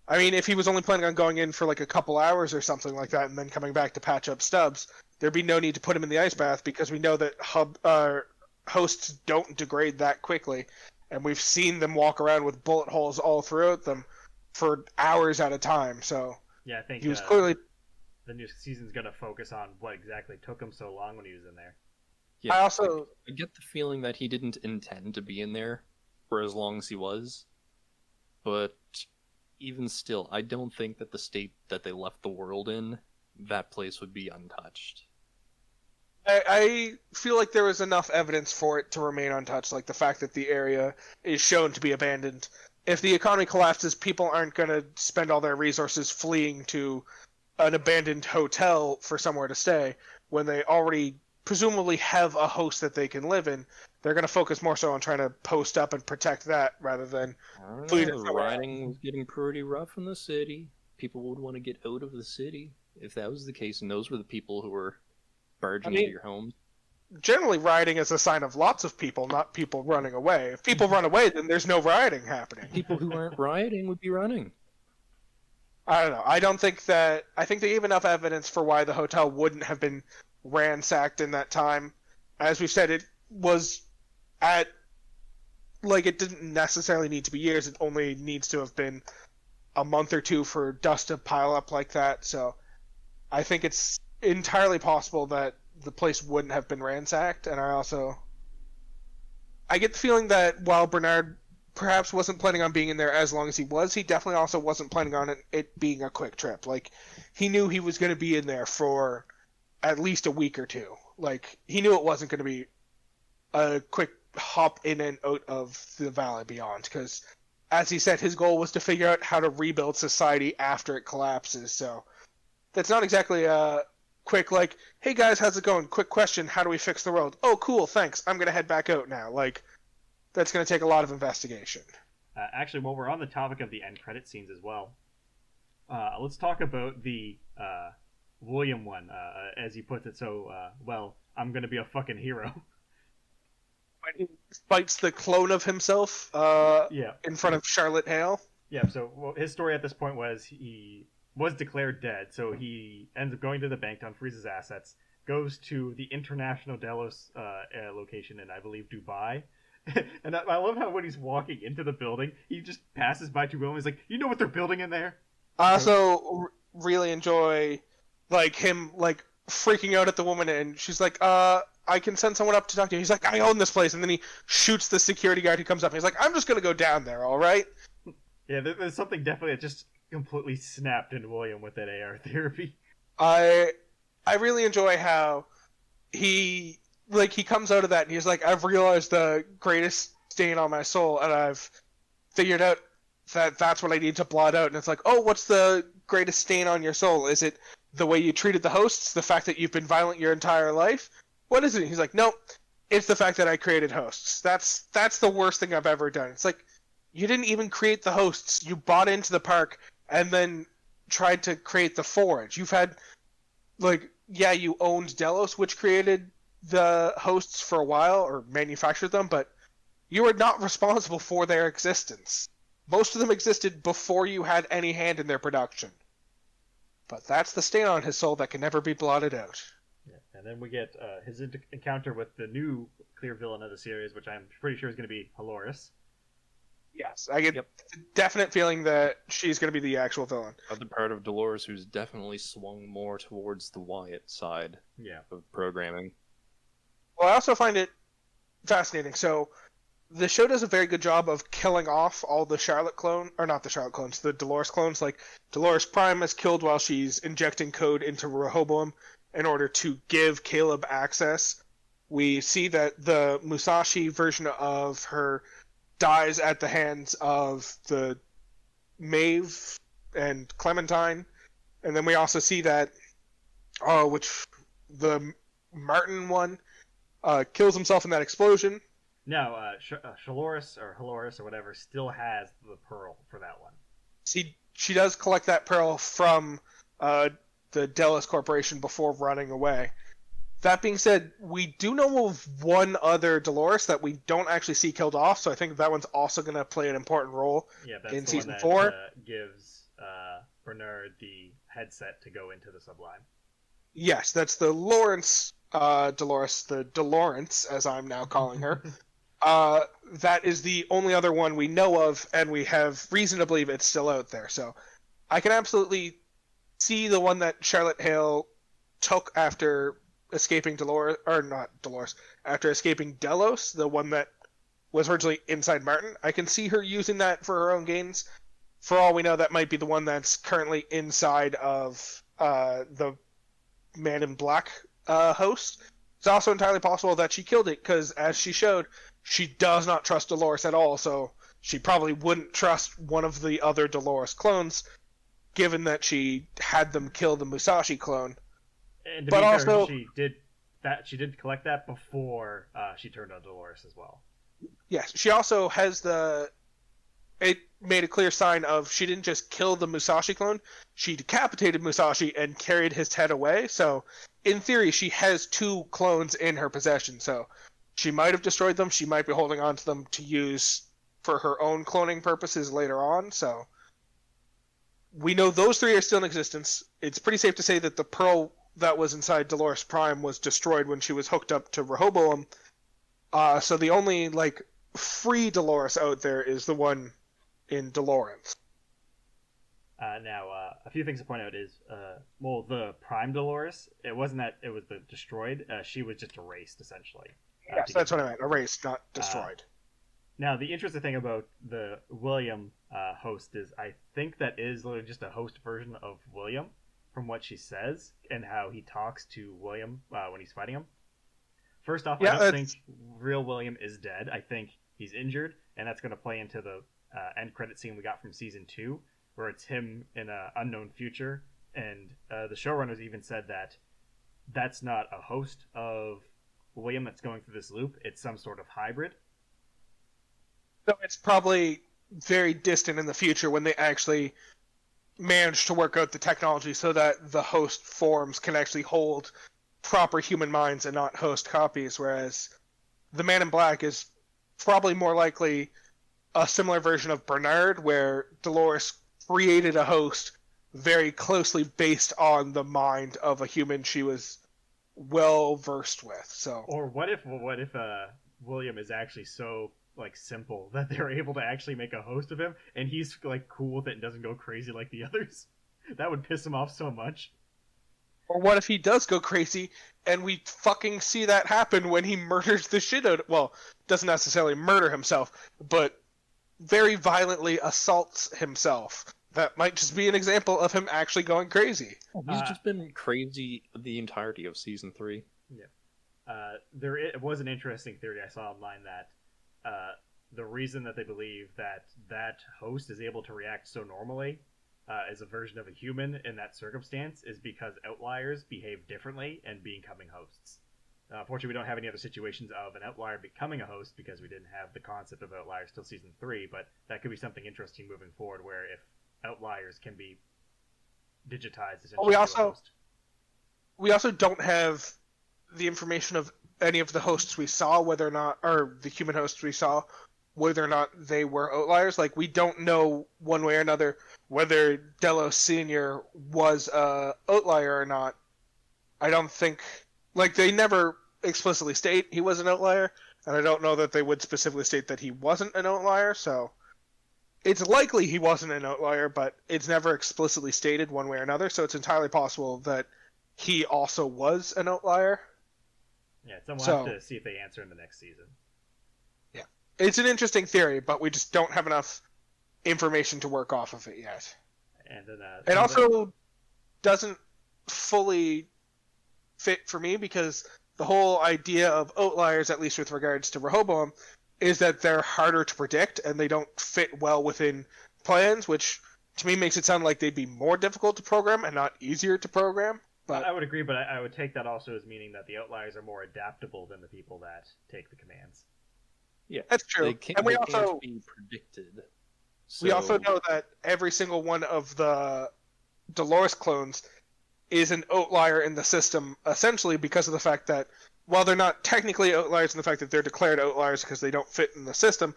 I mean, if he was only planning on going in for like a couple hours or something like that and then coming back to patch up Stubbs, there'd be no need to put him in the ice bath, because we know that hosts don't degrade that quickly, and we've seen them walk around with bullet holes all throughout them for hours at a time. So yeah, I think he was clearly... the new season's going to focus on what exactly took him so long when he was in there. Yeah, I get the feeling that he didn't intend to be in there for as long as he was, but even still, I don't think that the state that they left the world in, that place would be untouched. I feel like there was enough evidence for it to remain untouched, like the fact that the area is shown to be abandoned. If the economy collapses, people aren't going to spend all their resources fleeing to an abandoned hotel for somewhere to stay when they already presumably have a host that they can live in. They're going to focus more so on trying to post up and protect that rather than flee to the riding was getting pretty rough in the city. People would want to get out of the city if that was the case, and those were the people who were barging into your homes. Generally, rioting is a sign of lots of people, not people running away. If people run away, then there's no rioting happening. People who aren't rioting would be running. I don't know. I think they have enough evidence for why the hotel wouldn't have been ransacked in that time. As we've said, it was at... like, it didn't necessarily need to be years. It only needs to have been a month or two for dust to pile up like that. So I think it's entirely possible that the place wouldn't have been ransacked. And I get the feeling that while Bernard perhaps wasn't planning on being in there as long as he was, he definitely also wasn't planning on it being a quick trip. Like, he knew he was going to be in there for at least a week or two. Like, he knew it wasn't going to be a quick hop in and out of the valley beyond, because, as he said, his goal was to figure out how to rebuild society after it collapses. So that's not exactly a quick, like, hey guys, how's it going? Quick question, how do we fix the world? Oh, cool, thanks. I'm going to head back out now. Like, that's going to take a lot of investigation. Actually, while we're on the topic of the end credit scenes as well, let's talk about the William one. As he puts it so well, I'm going to be a fucking hero. When he fights the clone of himself in front of Charlotte Hale. Yeah, so his story at this point was he was declared dead, so he ends up going to the bank to unfreeze his assets, goes to the International Delos location in, I believe, Dubai. And I love how when he's walking into the building, he just passes by two buildings. He's like, you know what they're building in there? I also really enjoy, like, him, like, freaking out at the woman, and she's like, I can send someone up to talk to you. He's like, I own this place, and then he shoots the security guard who comes up, and he's like, I'm just gonna go down there, alright? Yeah, there's something definitely that just completely snapped in William with that AR therapy. I really enjoy how he comes out of that and he's like, I've realized the greatest stain on my soul, and I've figured out that that's what I need to blot out. And it's like, oh, what's the greatest stain on your soul? Is it the way you treated the hosts? The fact that you've been violent your entire life? What is it? He's like, nope, it's the fact that I created hosts. That's the worst thing I've ever done. It's like, you didn't even create the hosts. You bought into the park and then tried to create the forage. You've had, like, yeah, you owned Delos, which created the hosts for a while, or manufactured them, but you were not responsible for their existence. Most of them existed before you had any hand in their production. But that's the stain on his soul that can never be blotted out. Yeah, And then we get his encounter with the new clear villain of the series, which I'm pretty sure is going to be Dolores. Yes, I get a definite feeling that she's going to be the actual villain. Other part of Dolores who's definitely swung more towards the Wyatt side of programming. Well, I also find it fascinating. So, the show does a very good job of killing off all the Charlotte clone, or not the Charlotte clones, the Dolores clones. Like, Dolores Prime is killed while she's injecting code into Rehoboam in order to give Caleb access. We see that the Musashi version of her dies at the hands of the Maeve and Clementine. And then we also see that, the Martin one kills himself in that explosion. No, Dolores or whatever still has the pearl for that one. She does collect that pearl from the Delos Corporation before running away. That being said, we do know of one other Dolores that we don't actually see killed off, so I think that one's also going to play an important role in season 4. That gives Bernard the headset to go into the Sublime. Yes, that's the Lawrence Dolores, the Dolores, as I'm now calling her. That is the only other one we know of, and we have reason to believe it's still out there. So I can absolutely see the one that Charlotte Hale took after escaping after escaping Delos, the one that was originally inside Martin. I can see her using that for her own gains. For all we know, that might be the one that's currently inside of the Man in Black host. It's also entirely possible that she killed it, because as she showed, she does not trust Dolores at all, so she probably wouldn't trust one of the other Dolores clones, given that she had them kill the Musashi clone. And to be fair, she did collect that before she turned on Dolores as well. Yes, she also has it made a clear sign of she didn't just kill the Musashi clone, she decapitated Musashi and carried his head away, so in theory she has 2 clones in her possession, so she might have destroyed them, she might be holding on to them to use for her own cloning purposes later on, so we know those 3 are still in existence. It's pretty safe to say that the pearl that was inside Dolores Prime was destroyed when she was hooked up to Rehoboam, so the only, free Dolores out there is the one in Dolores. Now, a few things to point out is, the Prime Dolores, it wasn't that it was destroyed, she was just erased, essentially. Yes, that's what I meant. Erased, not destroyed. Now, the interesting thing about the William host is I think that is literally just a host version of William, from what she says, and how he talks to William when he's fighting him. First off, I don't think real William is dead. I think he's injured, and that's going to play into the end credit scene we got from Season 2, where it's him in an unknown future, and the showrunners even said that that's not a host of William that's going through this loop. It's some sort of hybrid. So it's probably very distant in the future when they actually manage to work out the technology so that the host forms can actually hold proper human minds and not host copies, whereas the Man in Black is probably more likely a similar version of Bernard, where Dolores created a host very closely based on the mind of a human she was well versed with. So, or what if William is actually so simple that they're able to actually make a host of him, and he's cool with it and doesn't go crazy like the others? That would piss him off so much. Or what if he does go crazy, and we fucking see that happen when he murders the shit out of... Well, doesn't necessarily murder himself, but very violently assaults himself. That might just be an example of him actually going crazy. He's just been crazy the entirety of Season 3. Yeah. There was an interesting theory I saw online that the reason that they believe that host is able to react so normally as a version of a human in that circumstance is because outliers behave differently and becoming hosts. Unfortunately, we don't have any other situations of an outlier becoming a host because we didn't have the concept of outliers till Season 3, but that could be something interesting moving forward where if outliers can be digitized essentially we also don't have the information of any of the hosts we saw, whether or not, or the human hosts we saw, whether or not they were outliers. We don't know one way or another whether Delos Sr. was a outlier or not. I don't think Like, they never explicitly state he was an outlier, and I don't know that they would specifically state that he wasn't an outlier, so it's likely he wasn't an outlier, but it's never explicitly stated one way or another, so it's entirely possible that he also was an outlier. Yeah, so we'll have to see if they answer in the next season. Yeah. It's an interesting theory, but we just don't have enough information to work off of it yet. And then, it also doesn't fully fit for me because the whole idea of outliers, at least with regards to Rehoboam, is that they're harder to predict and they don't fit well within plans, which to me makes it sound like they'd be more difficult to program and not easier to program. But I would agree, but I would take that also as meaning that the outliers are more adaptable than the people that take the commands. Yeah, that's true. Can't be predicted. So... We also know that every single one of the Dolores clones is an outlier in the system, essentially because of the fact that, while they're not technically outliers in the fact that they're declared outliers because they don't fit in the system,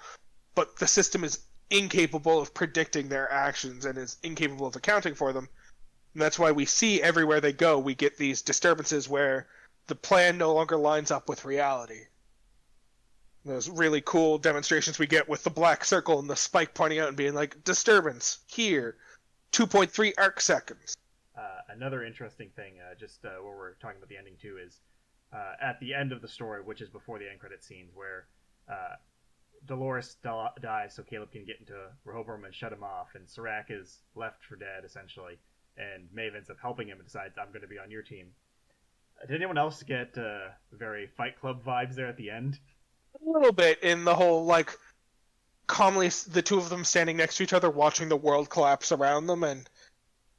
but the system is incapable of predicting their actions and is incapable of accounting for them. And that's why we see everywhere they go, we get these disturbances where the plan no longer lines up with reality. Those really cool demonstrations we get with the black circle and the spike pointing out and being like, disturbance, here, 2.3 arc seconds. Another interesting thing, where we're talking about the ending too, is at the end of the story, which is before the end credit scenes, where Dolores dies so Caleb can get into Rehoboam and shut him off, and Serac is left for dead, essentially, and Maeve ends up helping him and decides, I'm going to be on your team. Did anyone else get very Fight Club vibes there at the end? A little bit, in the whole, like, calmly, the two of them standing next to each other, watching the world collapse around them, and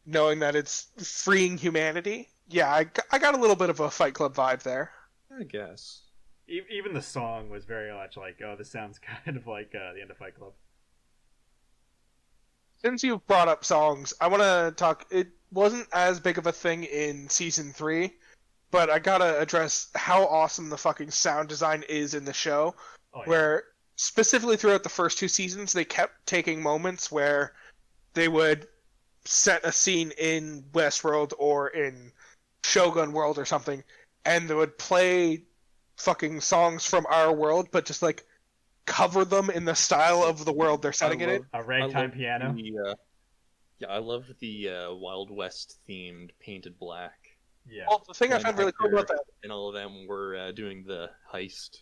knowing that it's freeing humanity. Yeah, I got a little bit of a Fight Club vibe there. I guess. Even the song was very much like, oh, this sounds kind of like the end of Fight Club. Since you've brought up songs, I want to talk... It wasn't as big of a thing in Season 3, but I gotta address how awesome the fucking sound design is in the show, where, specifically throughout the first two seasons, they kept taking moments where they would set a scene in Westworld or in Shogun World or something, and they would play fucking songs from our world, but just like cover them in the style of the world they're setting it in. A ragtime piano. I love the Wild West themed Painted Black. Yeah. Well, the thing I found really cool about that, and all of them were doing the heist.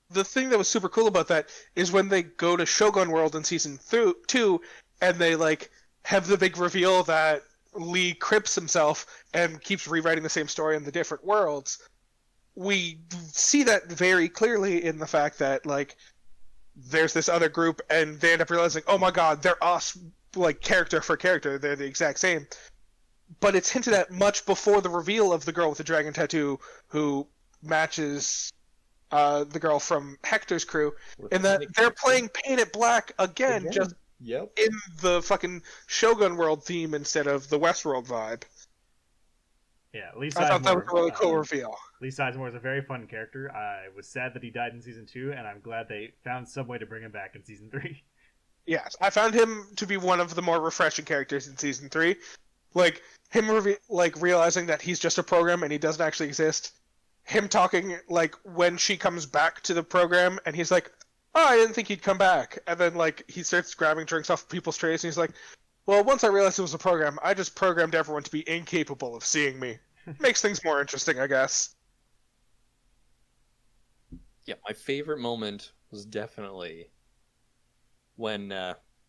The thing that was super cool about that is when they go to Shogun World in season 2, and they like have the big reveal that Lee crypts himself and keeps rewriting the same story in the different worlds. We see that very clearly in the fact that, like, there's this other group and they end up realizing, oh my god, they're us, like, character for character, they're the exact same. But it's hinted at much before the reveal of the girl with the dragon tattoo who matches the girl from Hector's crew, in that they're playing Painted Black again. Just in the fucking Shogun World theme instead of the Westworld vibe. Yeah, Lee I thought that was a really cool reveal. Lee Sizemore is a very fun character. I was sad that he died in Season 2, and I'm glad they found some way to bring him back in Season 3. Yes, I found him to be one of the more refreshing characters in Season 3. Like, him realizing that he's just a program and he doesn't actually exist. Him talking, like, when she comes back to the program, and he's like, oh, I didn't think he'd come back. And then, like, he starts grabbing drinks off people's trays, and he's like, well, once I realized it was a program, I just programmed everyone to be incapable of seeing me. Makes things more interesting, I guess. Yeah, my favorite moment was definitely when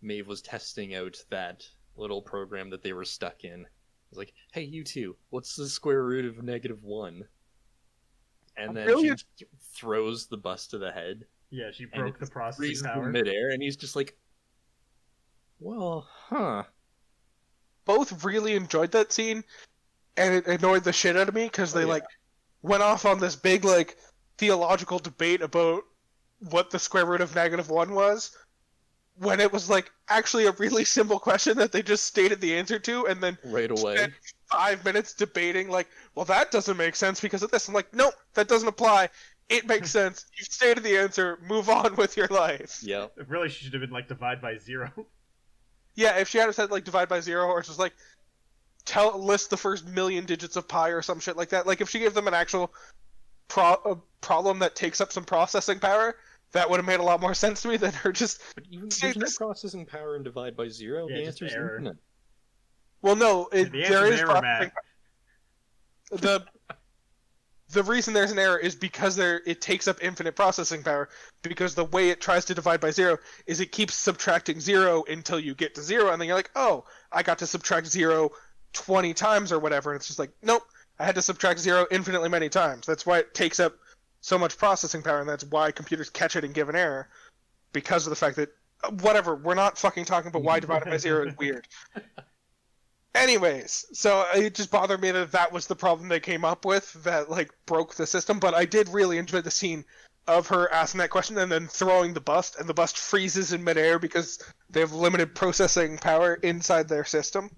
Maeve was testing out that little program that they were stuck in. It was like, hey, you two, what's the square root of -1? And then she throws the bus to the head. Yeah, she broke the processing power. In midair, and he's just like, well, huh. Both really enjoyed that scene, and it annoyed the shit out of me, because they, went off on this big, like, theological debate about what the square root of -1 was, when it was, like, actually a really simple question that they just stated the answer to, and then right away spent 5 minutes debating, like, well, that doesn't make sense because of this. I'm like, nope, that doesn't apply. It makes sense. You've stated the answer. Move on with your life. Yeah. It really should have been, like, divide by 0. Yeah, if she had said, like, divide by 0, or just, like, list the first million digits of pi or some shit like that. Like if she gave them an actual problem that takes up some processing power, that would have made a lot more sense to me than her just. But there's no processing power in divide by 0. Yeah, the just answer's error. infinite. Well, no, The there answer's is error, processing. Matt. The reason there's an error is because it takes up infinite processing power, because the way it tries to divide by 0 is it keeps subtracting 0 until you get to 0, and then you're like, oh, I got to subtract 0 20 times or whatever, and it's just like, nope, I had to subtract 0 infinitely many times. That's why it takes up so much processing power, and that's why computers catch it and give an error, because of the fact that, whatever, we're not fucking talking about why divided by 0 is weird. Anyways, so it just bothered me that was the problem they came up with that like broke the system. But I did really enjoy the scene of her asking that question and then throwing the bust, and the bust freezes in midair because they have limited processing power inside their system.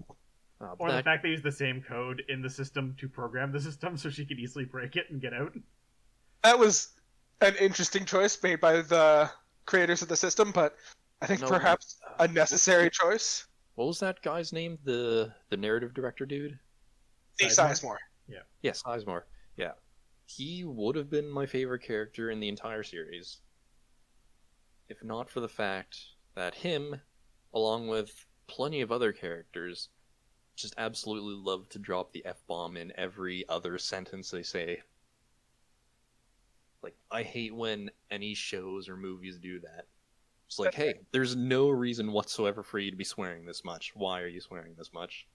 Or the fact they use the same code in the system to program the system so she could easily break it and get out. That was an interesting choice made by the creators of the system, but I think perhaps a necessary choice. What was that guy's name? The narrative director dude? Sizemore. Yeah, Sizemore. Yeah. He would have been my favorite character in the entire series. If not for the fact that him, along with plenty of other characters, just absolutely love to drop the F-bomb in every other sentence they say. Like, I hate when any shows or movies do that. It's like, hey, there's no reason whatsoever for you to be swearing this much. Why are you swearing this much?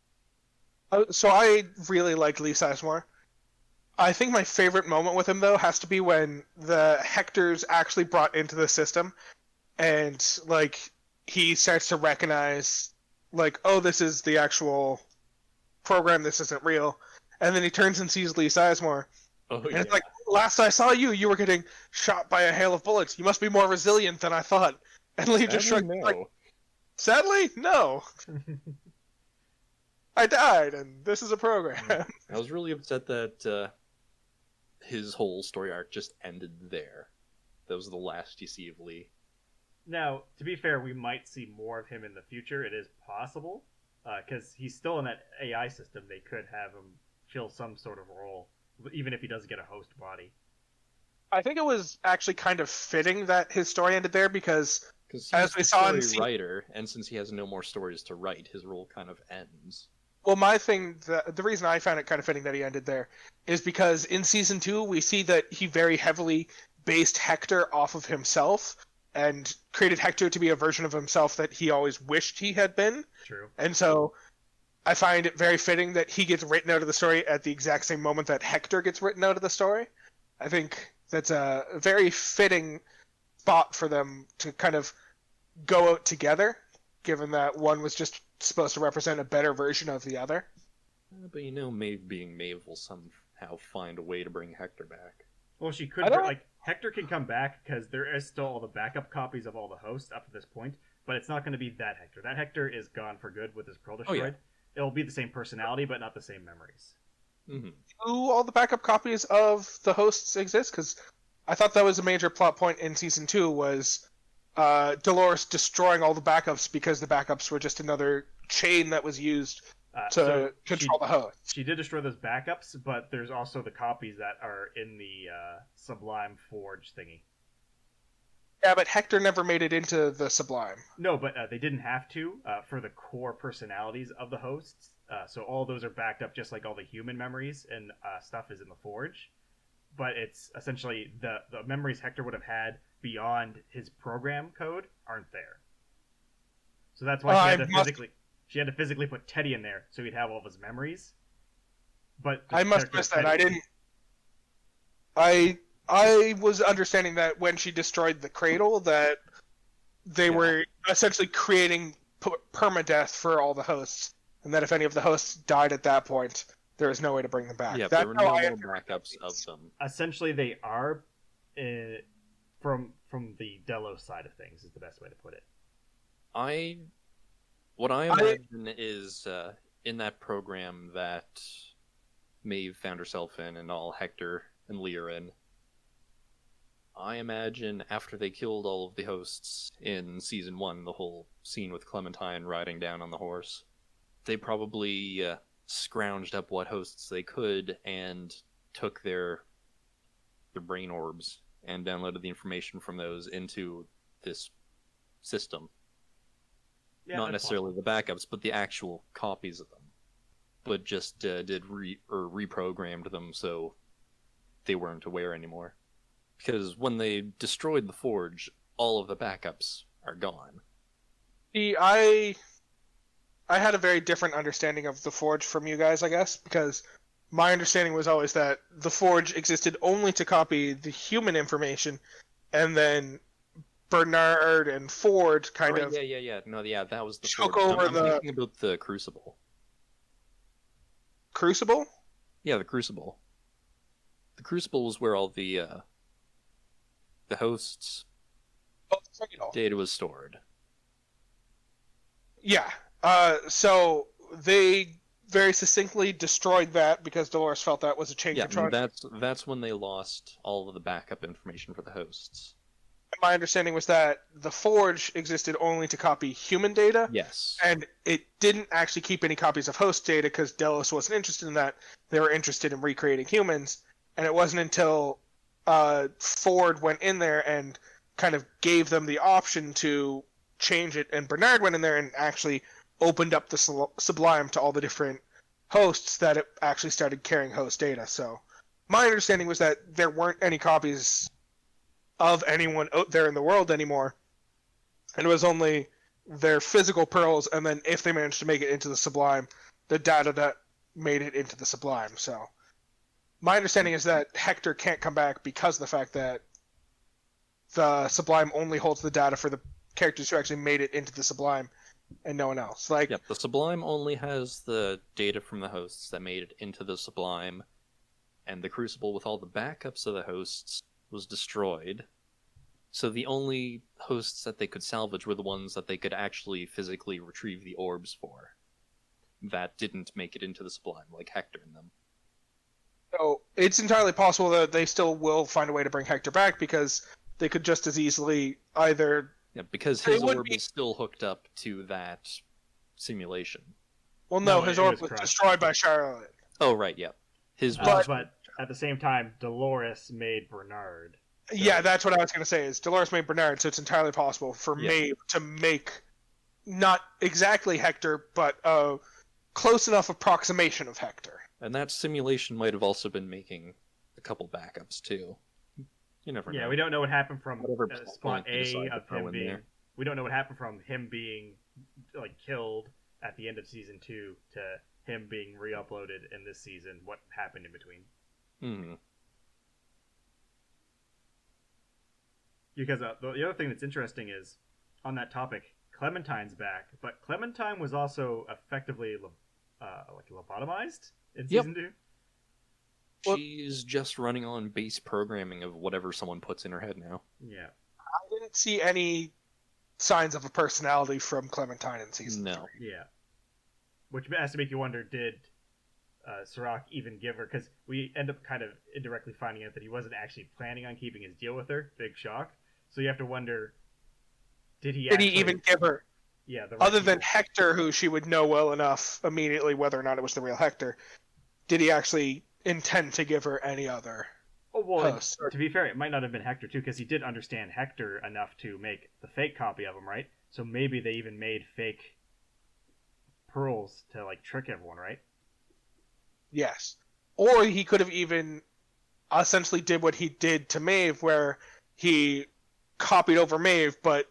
So I really like Lee Sizemore. I think my favorite moment with him, though, has to be when the Hector's actually brought into the system, and, like, he starts to recognize, like, oh, this is the actual program, this isn't real. And then he turns and sees Lee Sizemore. Oh, and it's like, last I saw you, you were getting shot by a hail of bullets. You must be more resilient than I thought. And Lee just shrugged, like, sadly, no. I died, and this is a program. I was really upset that his whole story arc just ended there. That was the last you see of Lee. Now, to be fair, we might see more of him in the future. It is possible, because he's still in that AI system. They could have him fill some sort of role, even if he doesn't get a host body. I think it was actually kind of fitting that his story ended there, because as we saw in writer, and since he has no more stories to write, his role kind of ends. Well, the reason I found it kind of fitting that he ended there is because in season 2 we see that he very heavily based Hector off of himself and created Hector to be a version of himself that he always wished he had been. True. And so I find it very fitting that he gets written out of the story at the exact same moment that Hector gets written out of the story. I think that's a very fitting spot for them to kind of go out together, given that one was just supposed to represent a better version of the other. But Maeve being Maeve will somehow find a way to bring Hector back. Well, she could, Hector can come back because there is still all the backup copies of all the hosts up to this point, but it's not going to be that Hector. That Hector is gone for good with his pearl destroyed. Oh, yeah. It'll be the same personality, but not the same memories. Mm-hmm. Do all the backup copies of the hosts exist? Because I thought that was a major plot point in season 2 was Dolores destroying all the backups because the backups were just another chain that was used to control the host. She did destroy those backups, but there's also the copies that are in the Sublime Forge thingy. Yeah, but Hector never made it into the Sublime. No, but they didn't have to for the core personalities of the hosts. So all those are backed up just like all the human memories and stuff is in the Forge. But it's essentially the memories Hector would have had beyond his program code aren't there. So that's why she had to physically put Teddy in there so he'd have all of his memories. But I must miss that. I was understanding that when she destroyed the cradle that they were essentially creating permadeath for all the hosts, and that if any of the hosts died at that point, there was no way to bring them back. Yeah, there were no more backups of them. Essentially, they are from the Delos side of things is the best way to put it. What I imagine is in that program that Maeve found herself in and all Hector and Lee are in, I imagine after they killed all of the hosts in Season 1, the whole scene with Clementine riding down on the horse, they probably scrounged up what hosts they could and took their brain orbs and downloaded the information from those into this system. Yeah, Not that's necessarily the backups, but the actual copies of them. But just reprogrammed them so they weren't aware anymore. Because when they destroyed the Forge, all of the backups are gone. See, I had a very different understanding of the Forge from you guys, I guess, because my understanding was always that the Forge existed only to copy the human information, and then Bernard and Ford kind of... Yeah. No, yeah, that was the took Forge. over I'm thinking about the Crucible. Crucible? Yeah, the Crucible. The Crucible was where all the hosts' data was stored. Yeah. So they very succinctly destroyed that because Dolores felt that was a change of choice. That's when they lost all of the backup information for the hosts. My understanding was that the Forge existed only to copy human data. Yes. And it didn't actually keep any copies of host data because Delos wasn't interested in that. They were interested in recreating humans. And it wasn't until Ford went in there and kind of gave them the option to change it, and Bernard went in there and actually opened up the Sublime to all the different hosts that it actually started carrying host data. So my understanding was that there weren't any copies of anyone out there in the world anymore, and it was only their physical pearls, and then if they managed to make it into the Sublime, the data that made it into the Sublime. So my understanding is that Hector can't come back because of the fact that the Sublime only holds the data for the characters who actually made it into the Sublime, and no one else. Yep, the Sublime only has the data from the hosts that made it into the Sublime, and the Crucible with all the backups of the hosts was destroyed. So the only hosts that they could salvage were the ones that they could actually physically retrieve the orbs for. That didn't make it into the Sublime, like Hector and them. So it's entirely possible that they still will find a way to bring Hector back, because they could just as easily either... Yeah, because his orb is still hooked up to that simulation. Well, no, his orb was destroyed by Charlotte. Oh, right, yeah. But at the same time, Dolores made Bernard. So... Yeah, that's what I was going to say, is Dolores made Bernard, so it's entirely possible for Maeve to make not exactly Hector, but a close enough approximation of Hector. And that simulation might have also been making a couple backups, too. You never know. Yeah, we don't know what happened from spot A of him being... We don't know what happened from him being killed at the end of Season 2 to him being re-uploaded in this season. What happened in between? Mm-hmm. Because the other thing that's interesting is, on that topic, Clementine's back, but Clementine was also effectively lobotomized in Season 2. She's just running on base programming of whatever someone puts in her head now. Yeah. I didn't see any signs of a personality from Clementine in Season 3. Yeah. Which has to make you wonder, did Serac even give her... Because we end up kind of indirectly finding out that he wasn't actually planning on keeping his deal with her. Big shock. So you have to wonder, did he even give her... Yeah. Other than Hector, who she would know well enough immediately whether or not it was the real Hector, did he actually intend to give her any other host? To be fair, it might not have been Hector too, because he did understand Hector enough to make the fake copy of him, right? So maybe they even made fake pearls to trick everyone, right? Yes. Or he could have even essentially did what he did to Maeve, where he copied over Maeve but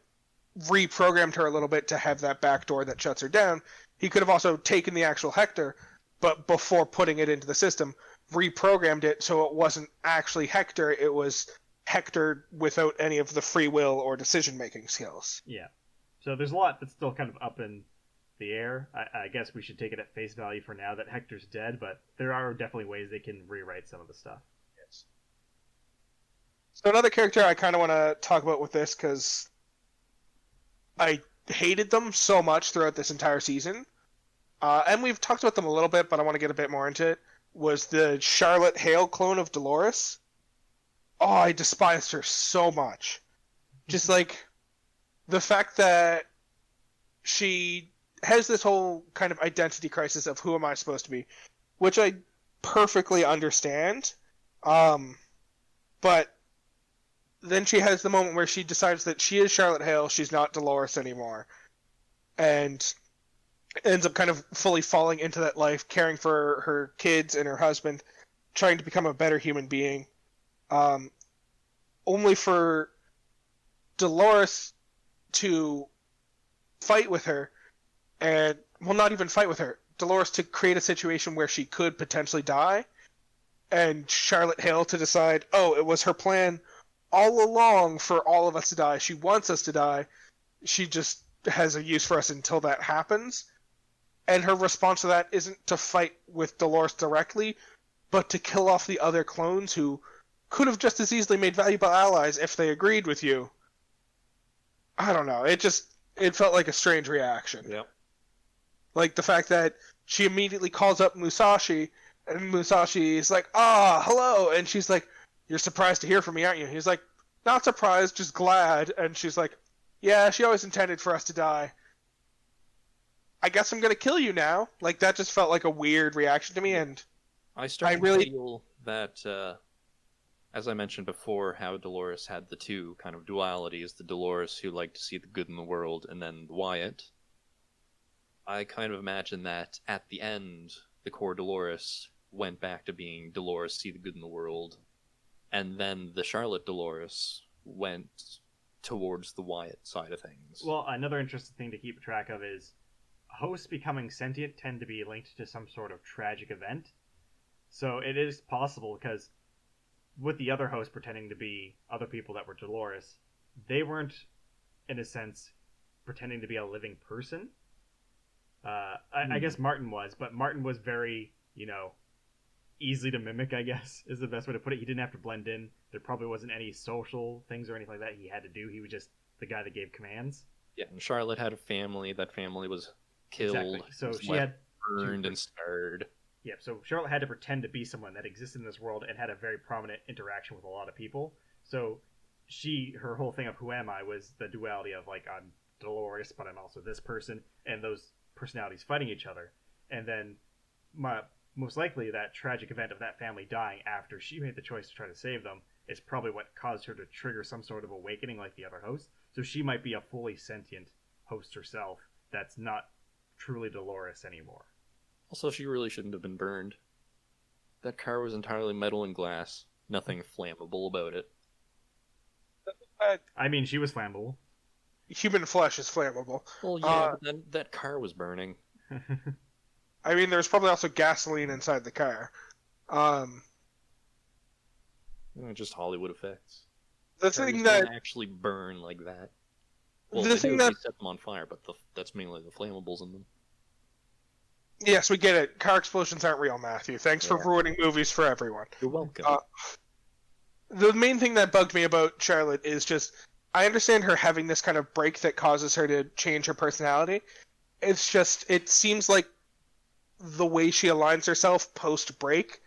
reprogrammed her a little bit to have that backdoor that shuts her down. He could have also taken the actual Hector, but before putting it into the system, reprogrammed it so it wasn't actually Hector, it was Hector without any of the free will or decision-making skills. Yeah. So there's a lot that's still kind of up in the air. I guess we should take it at face value for now that Hector's dead, but there are definitely ways they can rewrite some of the stuff. Yes. So another character I kind of want to talk about with this, because I hated them so much throughout this entire season, and we've talked about them a little bit, but I want to get a bit more into it, was the Charlotte Hale clone of Dolores. Oh, I despised her so much. Just the fact that she has this whole kind of identity crisis of who am I supposed to be, which I perfectly understand. But then she has the moment where she decides that she is Charlotte Hale, she's not Dolores anymore, and ends up kind of fully falling into that life, caring for her kids and her husband, trying to become a better human being. Only for Dolores to fight with her, and, well, not even fight with her, Dolores to create a situation where she could potentially die, and Charlotte Hale to decide, oh, it was her plan all along for all of us to die. She wants us to die. She just has a use for us until that happens. And her response to that isn't to fight with Dolores directly, but to kill off the other clones who could have just as easily made valuable allies if they agreed with you. I don't know. It felt like a strange reaction. Yep. Like the fact that she immediately calls up Musashi, and Musashi is like, hello. And she's like, you're surprised to hear from me, aren't you? He's like, not surprised, just glad. And she's like, yeah, she always intended for us to die. I guess I'm going to kill you now. Like, that just felt like a weird reaction to me, and I started really to feel that, as I mentioned before, how Dolores had the two kind of dualities, the Dolores who liked to see the good in the world, and then Wyatt. I kind of imagine that at the end, the core Dolores went back to being Dolores, see the good in the world, and then the Charlotte Dolores went towards the Wyatt side of things. Well, another interesting thing to keep track of is hosts becoming sentient tend to be linked to some sort of tragic event. So it is possible, because with the other hosts pretending to be other people that were Dolores, they weren't, in a sense, pretending to be a living person. I guess Martin was, but Martin was very, easy to mimic, I guess, is the best way to put it. He didn't have to blend in. There probably wasn't any social things or anything like that he had to do. He was just the guy that gave commands. Yeah, and Charlotte had a family. That family was killed. Exactly. So was she had burned and scarred. Yeah, so Charlotte had to pretend to be someone that existed in this world and had a very prominent interaction with a lot of people. So her whole thing of who am I was the duality of, like, I'm Dolores, but I'm also this person, and those personalities fighting each other. And then most likely that tragic event of that family dying after she made the choice to try to save them is probably what caused her to trigger some sort of awakening like the other hosts. So she might be a fully sentient host herself that's not truly Dolores anymore. Also, she really shouldn't have been burned. That car was entirely metal and glass. Nothing flammable about it. I mean, she was flammable. Human flesh is flammable. Well, yeah, but then that car was burning. I mean, there's probably also gasoline inside the car. Just Hollywood effects. The Cars thing that don't actually burn like that. Well, the they thing do that if you set them on fire, but that's mainly the flammables in them. yes, we get it. Car explosions aren't real, Matthew. Thanks for ruining movies for everyone. You're welcome. The main thing that bugged me about Charlotte is just, I understand her having this kind of break that causes her to change her personality. It's just, it seems like the way she aligns herself post-break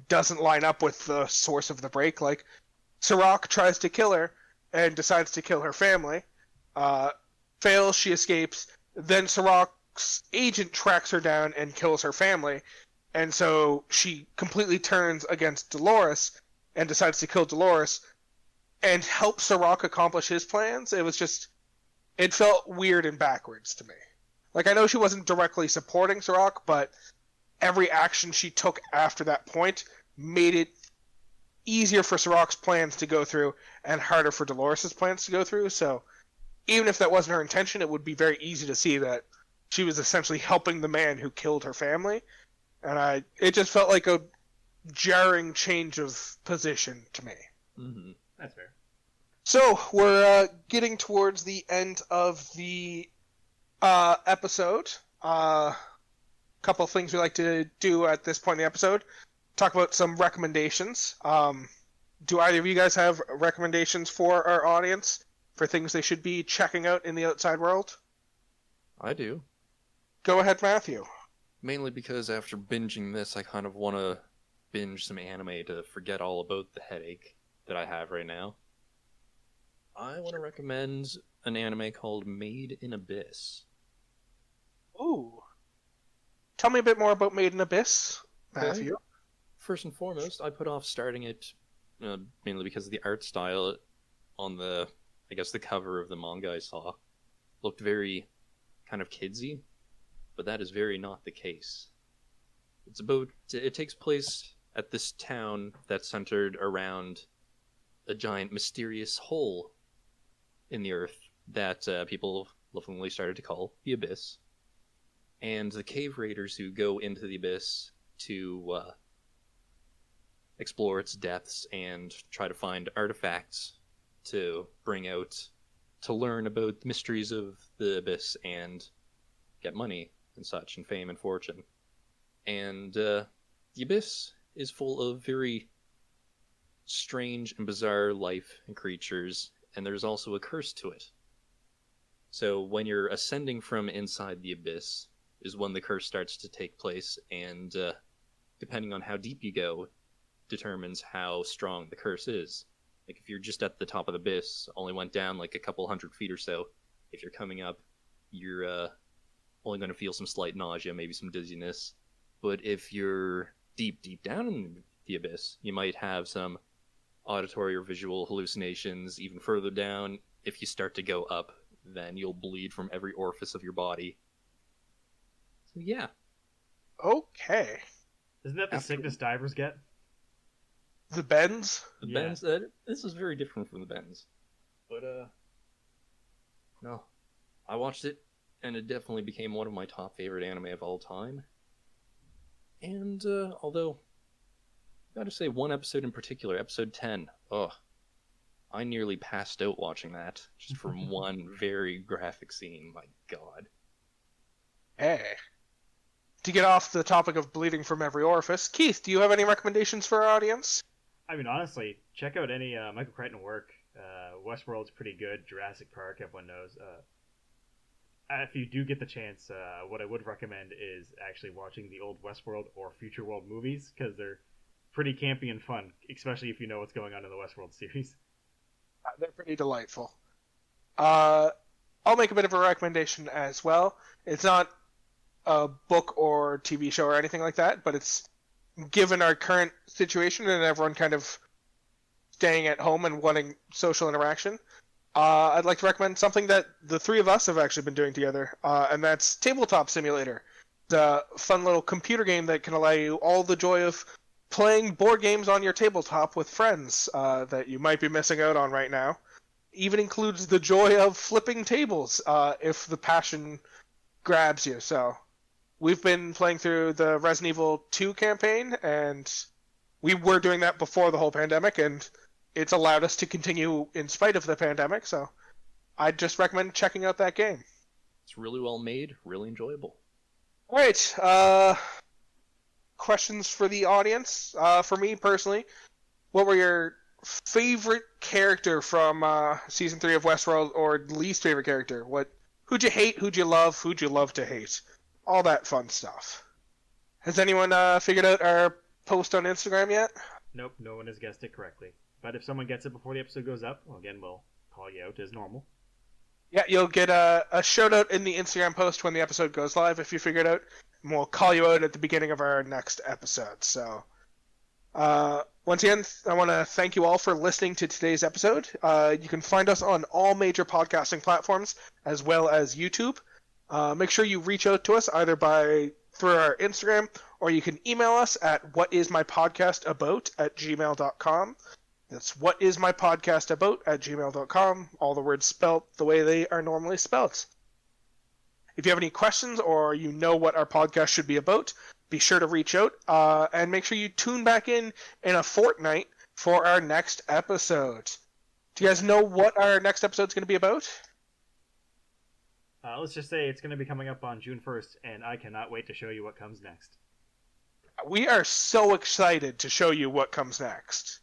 doesn't line up with the source of the break. Like, Sirach tries to kill her and decides to kill her family. Fails, she escapes. Then Sirach's agent tracks her down and kills her family. And so she completely turns against Dolores and decides to kill Dolores and help Sirach accomplish his plans. It felt weird and backwards to me. Like, I know she wasn't directly supporting Sirach, but every action she took after that point made it easier for Sirach's plans to go through and harder for Dolores' plans to go through. So even if that wasn't her intention, it would be very easy to see that she was essentially helping the man who killed her family. And it just felt like a jarring change of position to me. Mm-hmm. That's fair. So we're getting towards the end of the episode. Couple of things we like to do at this point in the episode. Talk about some recommendations. Do either of you guys have recommendations for our audience for things they should be checking out in the outside world? I do. Go ahead, Matthew. Mainly because after binging this, I kind of want to binge some anime to forget all about the headache that I have right now. I want to recommend an anime called Made in Abyss. Ooh. Tell me a bit more about Made in Abyss, Okay. Matthew. First and foremost, I put off starting it mainly because of the art style on the cover of the manga I saw looked very kind of kidsy, but that is very not the case. It takes place at this town that's centered around a giant mysterious hole in the earth that people lovingly started to call the Abyss. And the cave raiders who go into the Abyss to explore its depths and try to find artifacts to bring out to learn about the mysteries of the Abyss and get money and such, and fame and fortune. And the Abyss is full of very strange and bizarre life and creatures, and there's also a curse to it. So when you're ascending from inside the Abyss is when the curse starts to take place, and depending on how deep you go, determines how strong the curse is. Like if you're just at the top of the Abyss, only went down like a couple 100 feet or so, if you're coming up, you're only going to feel some slight nausea, maybe some dizziness. But if you're deep down in the Abyss, you might have some auditory or visual hallucinations. Even further down, if you start to go up, then you'll bleed from every orifice of your body. So yeah. Okay. Isn't that the sickness divers get? The bends? The Yeah. bends, this is very different from the bends. But, no. I watched it, and it definitely became one of my top favorite anime of all time. And, although, I gotta say one episode in particular, episode 10, I nearly passed out watching that, just from one very graphic scene, my god. Hey. To get off the topic of bleeding from every orifice, Keith, do you have any recommendations for our audience? I mean, honestly, check out any Michael Crichton work. Westworld's pretty good. Jurassic Park, everyone knows. If you do get the chance, what I would recommend is actually watching the old Westworld or Future World movies, because they're pretty campy and fun, especially if you know what's going on in the Westworld series. They're pretty delightful. I'll make a bit of a recommendation as well. It's not a book or TV show or anything like that, but it's given our current situation and everyone kind of staying at home and wanting social interaction. I'd like to recommend something that the three of us have actually been doing together, and that's Tabletop Simulator. It's a fun little computer game that can allow you all the joy of playing board games on your tabletop with friends that you might be missing out on right now. Even includes the joy of flipping tables if the passion grabs you. So we've been playing through the Resident Evil 2 campaign, and we were doing that before the whole pandemic, and it's allowed us to continue in spite of the pandemic, so I'd just recommend checking out that game. It's really well made, really enjoyable. All right, questions for the audience. For me personally, what were your favorite character from season 3 of Westworld, or least favorite character? Who'd you hate? Who'd you love? Who'd you love to hate? All that fun stuff. Has anyone figured out our post on Instagram yet? Nope, no one has guessed it correctly. But if someone gets it before the episode goes up, well, again, we'll call you out as normal. Yeah, you'll get a shout out in the Instagram post when the episode goes live if you figure it out, and we'll call you out at the beginning of our next episode. So, once again, I want to thank you all for listening to today's episode. You can find us on all major podcasting platforms as well as YouTube. Make sure you reach out to us either through our Instagram, or you can email us at whatismypodcastabout@gmail.com. That's whatismypodcastabout@gmail.com. All the words spelt the way they are normally spelt. If you have any questions or you know what our podcast should be about, be sure to reach out and make sure you tune back in a fortnight for our next episode. Do you guys know what our next episode is going to be about? Let's just say it's going to be coming up on June 1st, and I cannot wait to show you what comes next. We are so excited to show you what comes next.